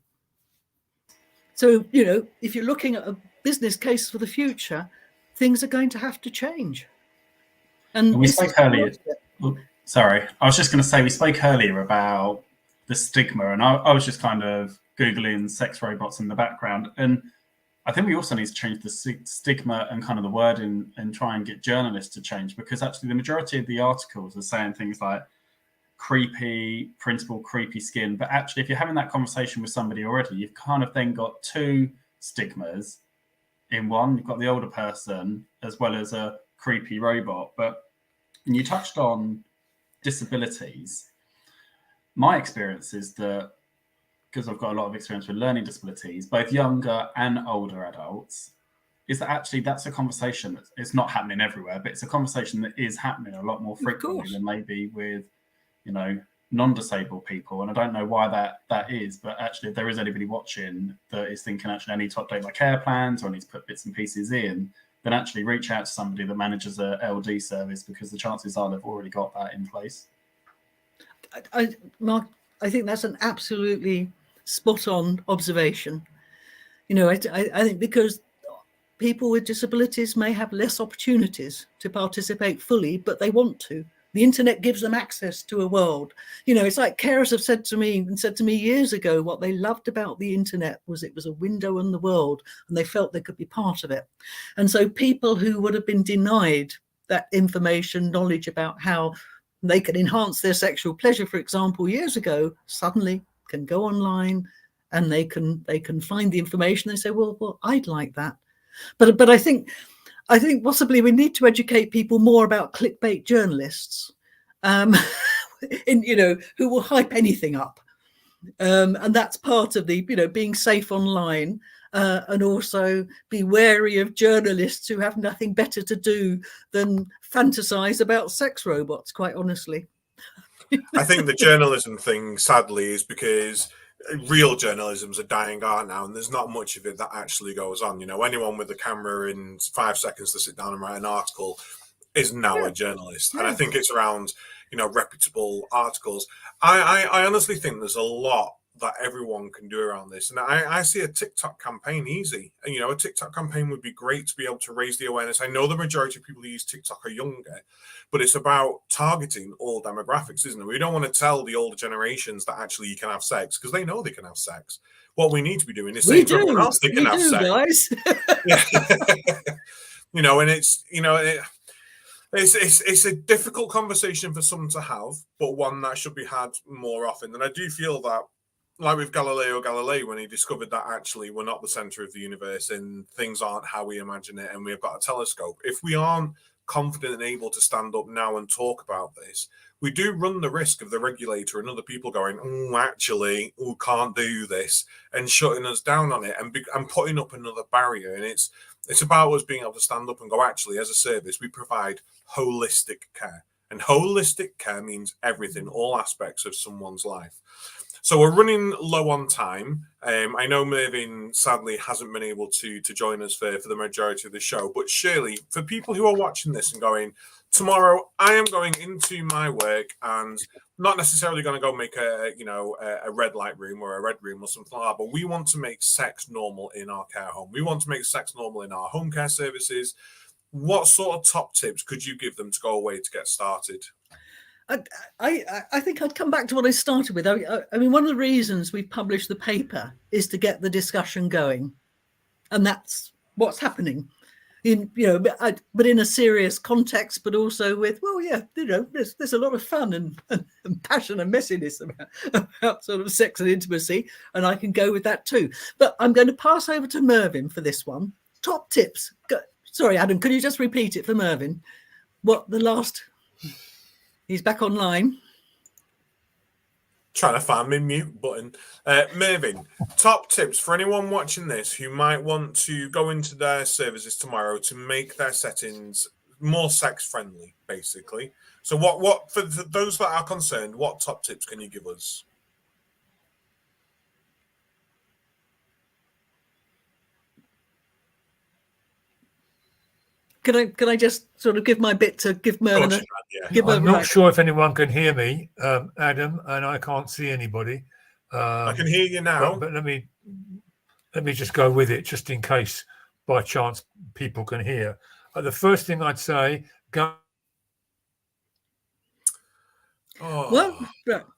So, if you're looking at a business case for the future, things are going to have to change. And we spoke earlier. Sorry, I was just going to say, we spoke earlier about the stigma, and I was just kind of Googling sex robots in the background. And I think we also need to change the stigma and kind of the wording and try and get journalists to change, because actually the majority of the articles are saying things like creepy principal, creepy skin. But actually, if you're having that conversation with somebody already, you've kind of then got two stigmas in one. You've got the older person as well as a creepy robot. But and you touched on disabilities. My experience is that, because I've got a lot of experience with learning disabilities, both younger and older adults, is that actually that's a conversation that it's not happening everywhere, but it's a conversation that is happening a lot more frequently than maybe with, non-disabled people. And I don't know why that is, but actually if there is anybody watching that is thinking, actually, I need to update my care plans, or I need to put bits and pieces in, then actually reach out to somebody that manages a LD service, because the chances are they've already got that in place. Mark, I think that's an absolutely spot on observation. I think because people with disabilities may have less opportunities to participate fully, but they want to. The internet gives them access to a world. It's like carers have said to me years ago, what they loved about the internet was it was a window on the world, and they felt they could be part of it. And so people who would have been denied that information, knowledge about how they can enhance their sexual pleasure, for example, years ago, suddenly can go online and they can find the information. They say, well, I'd like that. But I think possibly we need to educate people more about clickbait journalists, who will hype anything up. And that's part of the, being safe online, and also be wary of journalists who have nothing better to do than fantasize about sex robots, quite honestly. I think the journalism thing, sadly, is because real journalism's a dying art now, and there's not much of it that actually goes on. Anyone with a camera in 5 seconds to sit down and write an article is now a journalist. And I think it's around, reputable articles. I honestly think there's a lot that everyone can do around this. And I see a TikTok campaign easy. And, a TikTok campaign would be great to be able to raise the awareness. I know the majority of people who use TikTok are younger, but it's about targeting all demographics, isn't it? We don't want to tell the older generations that actually you can have sex, because they know they can have sex. What we need to be doing is saying to everyone else they can have sex. Guys. And it's a difficult conversation for some to have, but one that should be had more often. And I do feel that, like with Galileo Galilei, when he discovered that actually we're not the center of the universe and things aren't how we imagine it, and we've got a telescope. If we aren't confident and able to stand up now and talk about this, we do run the risk of the regulator and other people going, oh, actually, we can't do this, and shutting us down on it and putting up another barrier. And it's about us being able to stand up and go, actually, as a service, we provide holistic care. And holistic care means everything, all aspects of someone's life. So we're running low on time. I know Mervyn sadly hasn't been able to join us for the majority of the show, but surely for people who are watching this and going, tomorrow I am going into my work and not necessarily going to go make a red light room or a red room or something like that, but we want to make sex normal in our care home. We want to make sex normal in our home care services. What sort of top tips could you give them to go away to get started? I think I'd come back to what I started with. I mean, one of the reasons we've published the paper is to get the discussion going, and that's what's happening. But in a serious context, but also with, well, yeah, there's a lot of fun and passion and messiness about sort of sex and intimacy, and I can go with that too. But I'm going to pass over to Mervyn for this one. Top tips. Sorry, Adam, can you just repeat it for Mervyn? What the last? He's back online. Trying to find my mute button. Mervyn, top tips for anyone watching this who might want to go into their services tomorrow to make their settings more sex friendly, basically. So what for those that are concerned, what top tips can you give us? Can I just sort of give my bit to give Mervyn? I'm not sure if anyone can hear me, Adam, and I can't see anybody. I can hear you now. But let me just go with it, just in case by chance people can hear. The first thing I'd say, go. Well,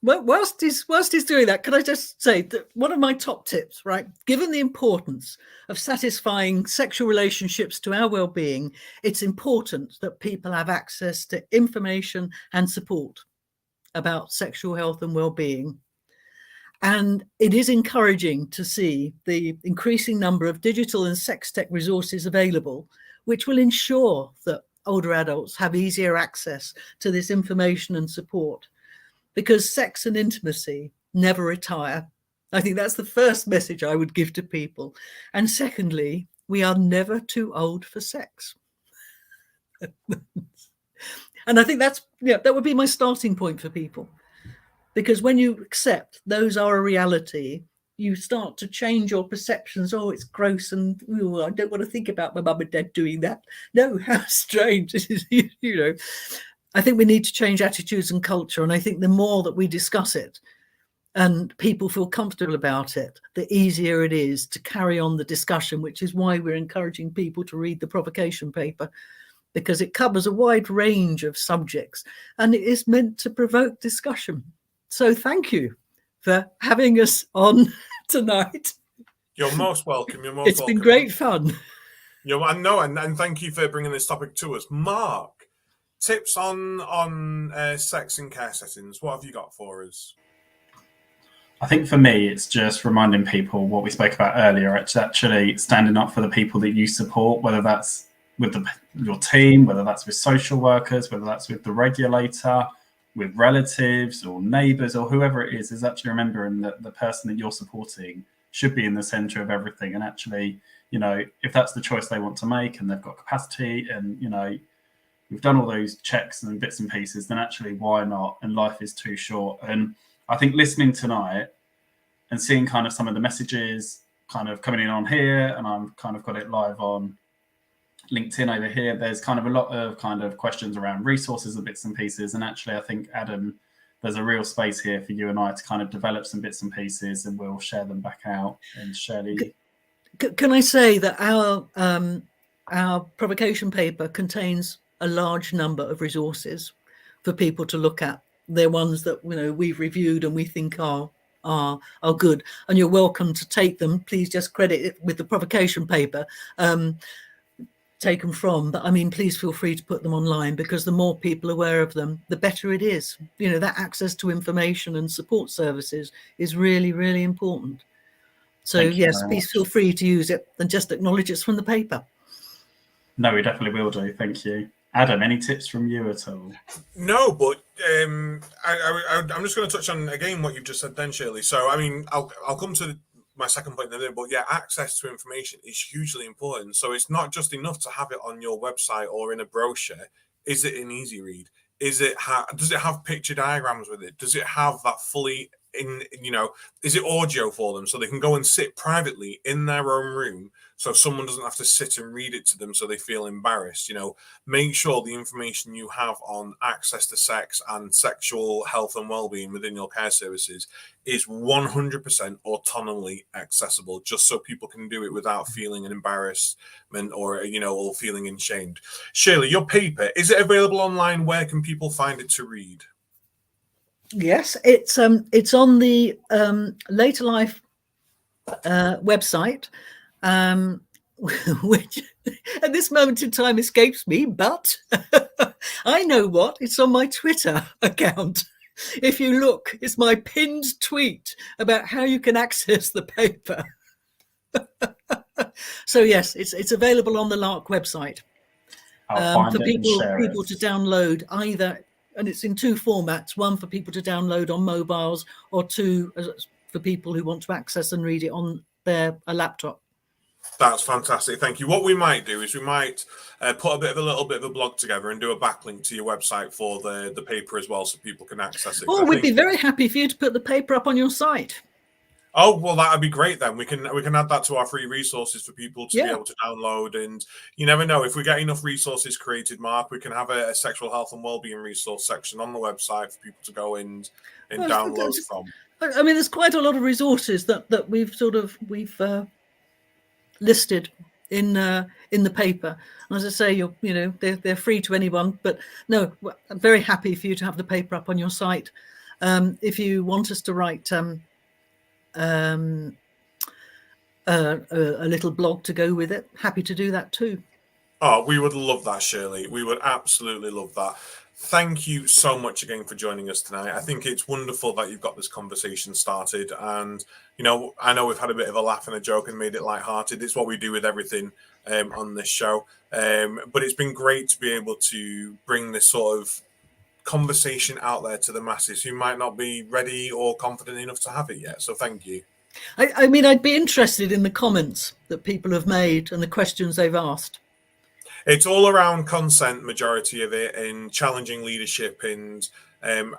whilst he's doing that, can I just say that one of my top tips, right? Given the importance of satisfying sexual relationships to our well-being, it's important that people have access to information and support about sexual health and well-being. And it is encouraging to see the increasing number of digital and sex tech resources available, which will ensure that older adults have easier access to this information and support, because sex and intimacy never retire. I think that's the first message I would give to people. And secondly, we are never too old for sex. And I think that would be my starting point for people, because when you accept those are a reality, you start to change your perceptions. Oh, it's gross, and I don't want to think about my mum and dad doing that. No, how strange. This is, I think we need to change attitudes and culture. And I think the more that we discuss it and people feel comfortable about it, the easier it is to carry on the discussion, which is why we're encouraging people to read the provocation paper, because it covers a wide range of subjects and it is meant to provoke discussion. So thank you for having us on tonight. You're most welcome. It's been great fun. I know, and thank you for bringing this topic to us. Mark, tips on sex in care settings. What have you got for us? I think for me, it's just reminding people what we spoke about earlier. It's actually standing up for the people that you support, whether that's with your team, whether that's with social workers, whether that's with the regulator, with relatives or neighbours or whoever it is actually remembering that the person that you're supporting should be in the centre of everything. And actually, if that's the choice they want to make and they've got capacity and, we've done all those checks and bits and pieces, then actually why not? And life is too short. And I think listening tonight and seeing kind of some of the messages kind of coming in on here, and I've kind of got it live on LinkedIn over here, there's kind of a lot of kind of questions around resources and bits and pieces. And actually, I think, Adam, there's a real space here for you and I to kind of develop some bits and pieces, and we'll share them back out. And Shirley, can I say that our provocation paper contains a large number of resources for people to look at. They're ones that we've reviewed and we think are good, and you're welcome to take them. Please just credit it with the provocation paper taken from, but I mean, please feel free to put them online, because the more people aware of them, the better it is. That access to information and support services is really, really important. So yes, please feel free to use it and just acknowledge it's from the paper. No, we definitely will do. Thank you. Adam, any tips from you at all? No, but I'm just going to touch on again what you've just said then, Shirley. So, I mean, I'll come to my second point in a minute, but yeah, access to information is hugely important. So it's not just enough to have it on your website or in a brochure. Is it an easy read? Does it have picture diagrams with it? Does it have that fully is it audio for them so they can go and sit privately in their own room so someone doesn't have to sit and read it to them so they feel embarrassed? Make sure the information you have on access to sex and sexual health and well-being within your care services is 100% autonomously accessible, just so people can do it without feeling an embarrassment or feeling ashamed. Shirley, your paper, is it available online? Where can people find it to read? Yes, it's on the Later Life website, which at this moment in time escapes me, but I know what, it's on my Twitter account. If you look, it's my pinned tweet about how you can access the paper. So yes, it's available on the LARC website for people to download either. And it's in two formats, one for people to download on mobiles, or two for people who want to access and read it on a laptop. That's fantastic. Thank you. What we might do is we might put a little bit of a blog together and do a backlink to your website for the paper as well, so people can access it. Oh, we'd be very happy for you to put the paper up on your site. Oh, well, that'd be great then. We can add that to our free resources for people to be able to download. And you never know, if we get enough resources created, Mark, we can have a sexual health and wellbeing resource section on the website for people to go and download from. I mean, there's quite a lot of resources that we've listed in the paper. And as I say, they're free to anyone. But no, I'm very happy for you to have the paper up on your site. If you want us to write a little blog to go with it, happy to do that too. Oh, we would love that, Shirley. We would absolutely love that. Thank you so much again for joining us tonight. I think it's wonderful that you've got this conversation started, and I know we've had a bit of a laugh and a joke and made it lighthearted. It's what we do with everything on this show, but it's been great to be able to bring this sort of conversation out there to the masses who might not be ready or confident enough to have it yet. So thank you. I mean, I'd be interested in the comments that people have made and the questions they've asked. It's all around consent, majority of it, and challenging leadership, and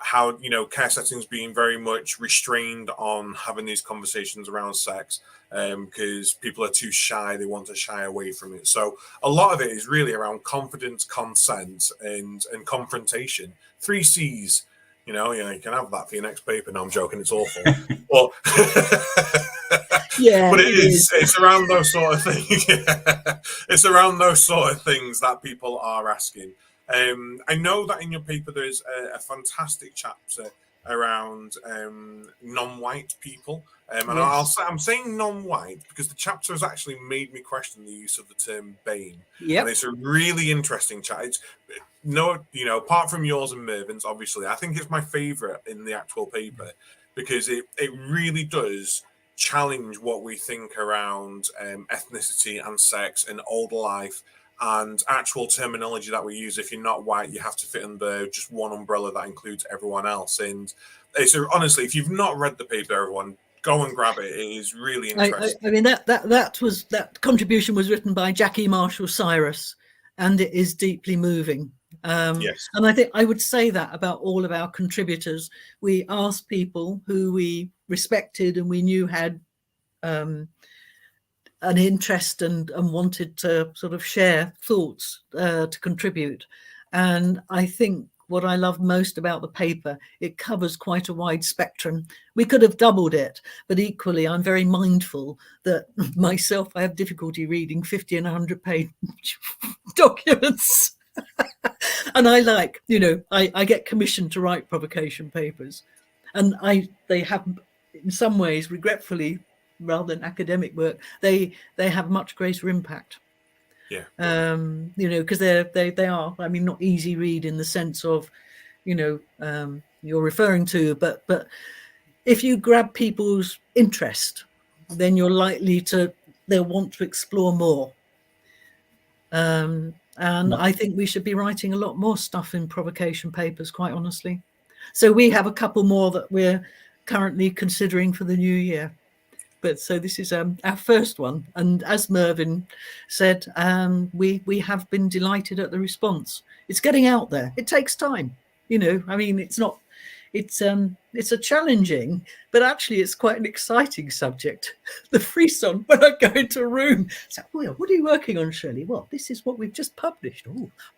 how care settings being very much restrained on having these conversations around sex because people are too shy. They want to shy away from it. So a lot of it is really around confidence, consent, and confrontation. 3 C's. You can have that for your next paper. No, I'm joking. It's awful. But yeah, but it's around those sort of things. It's around those sort of things that people are asking. I know that in your paper there's a fantastic chapter around non-white people. Yes. I'm saying non-white because the chapter has actually made me question the use of the term BAME. Yep. And it's a really interesting chat. It's apart from yours and Mervin's, obviously, I think it's my favorite in the actual paper because it really does challenge what we think around ethnicity and sex and old life and actual terminology that we use. If you're not white, you have to fit under just one umbrella that includes everyone else. And honestly, if you've not read the paper, everyone, go and grab it. It is really interesting. I mean, that contribution was written by Jackie Marshall Cyrus, and it is deeply moving. Yes. And I think I would say that about all of our contributors. We asked people who we respected and we knew had an interest and wanted to sort of share thoughts to contribute. And I think what I love most about the paper, it covers quite a wide spectrum. We could have doubled it, but equally, I'm very mindful that myself, I have difficulty reading 50 and 100-page documents. And I I get commissioned to write provocation papers, and they have, in some ways, regretfully, rather than academic work, they have much greater impact. Yeah. Because they are, I mean, not easy read in the sense of, you're referring to, but if you grab people's interest, then you're likely they'll want to explore more. And I think we should be writing a lot more stuff in provocation papers, quite honestly. So we have a couple more that we're currently considering for the new year. But so this is our first one. And as Mervyn said, we have been delighted at the response. It's getting out there. It takes time. You know, I mean, it's a challenging, but actually it's quite an exciting subject. The frisson when I go into a room. It's like, well, what are you working on, Shirley? Well, this is what we've just published.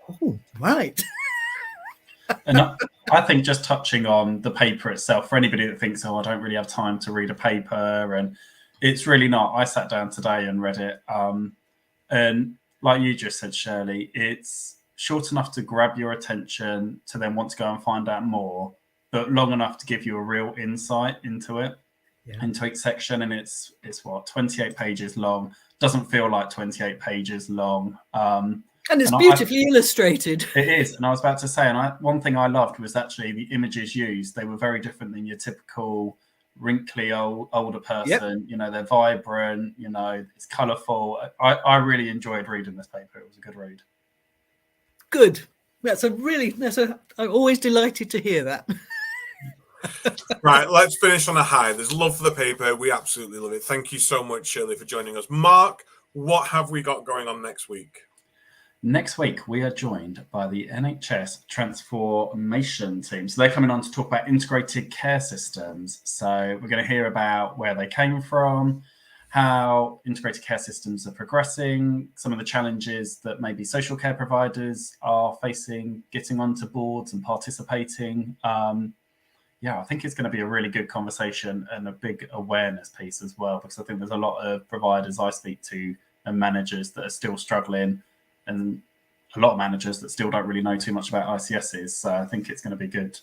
Oh, right. And I think just touching on the paper itself, for anybody that thinks, oh, I don't really have time to read a paper, and it's really not. I sat down today and read it. And like you just said, Shirley, it's short enough to grab your attention to then want to go and find out more, but long enough to give you a real insight into it, into each section. And it's what, 28 pages long. Doesn't feel like 28 pages long. And it's beautifully illustrated. It is. And I was about to say, and one thing I loved was actually the images used. They were very different than your typical wrinkly older person. You know, they're vibrant, you know, it's colourful. I really enjoyed reading this paper. It was a good read. Good. I'm always delighted to hear that. Right, let's finish on a high. There's love for the paper. We absolutely love it. Thank you so much, Shirley, for joining us. Mark, what have we got going on next week? Next week, we are joined by the NHS Transformation team. So they're coming on to talk about integrated care systems. So we're going to hear about where they came from, how integrated care systems are progressing, some of the challenges that maybe social care providers are facing getting onto boards and participating. I think it's going to be a really good conversation and a big awareness piece as well, because I think there's a lot of providers I speak to and managers that are still struggling, and a lot of managers that still don't really know too much about ICSs. So I think it's going to be good.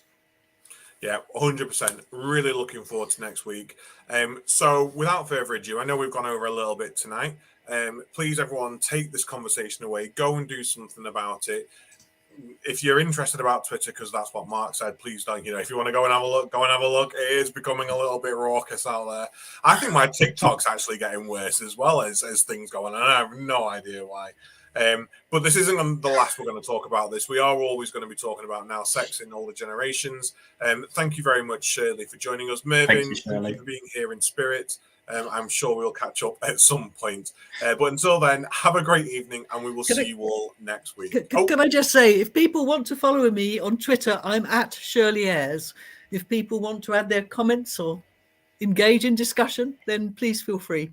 Yeah, 100%. Really looking forward to next week. So without further ado, I know we've gone over a little bit tonight. Please, everyone, take this conversation away. Go and do something about it. If you're interested about Twitter, because that's what Mark said, please don't. You know, if you want to go and have a look, go and have a look. It is becoming a little bit raucous out there. I think my TikTok's actually getting worse as well as things go on. And I have no idea why. But this isn't the last we're going to talk about this. We are always going to be talking about now sex in older generations. Thank you very much, Shirley, for joining us. Mervyn, thank you for being here in spirit. I'm sure we'll catch up at some point. But until then, have a great evening, and we will see you all next week. Can I just say, if people want to follow me on Twitter, I'm at Shirley Ayres. If people want to add their comments or engage in discussion, then please feel free.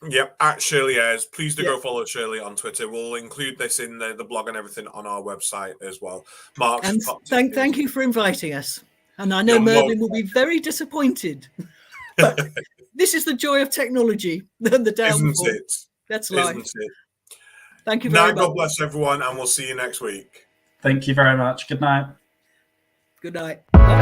Yep, at Shirley Ayres. Please do go follow Shirley on Twitter. We'll include this in the blog and everything on our website as well. Mark, and thank you for inviting us. And I know Mervyn will be very disappointed. But this is the joy of technology and the downfall. Isn't it? That's life. Isn't it? Thank you very much. God bless everyone, and we'll see you next week. Thank you very much. Good night. Good night. Bye.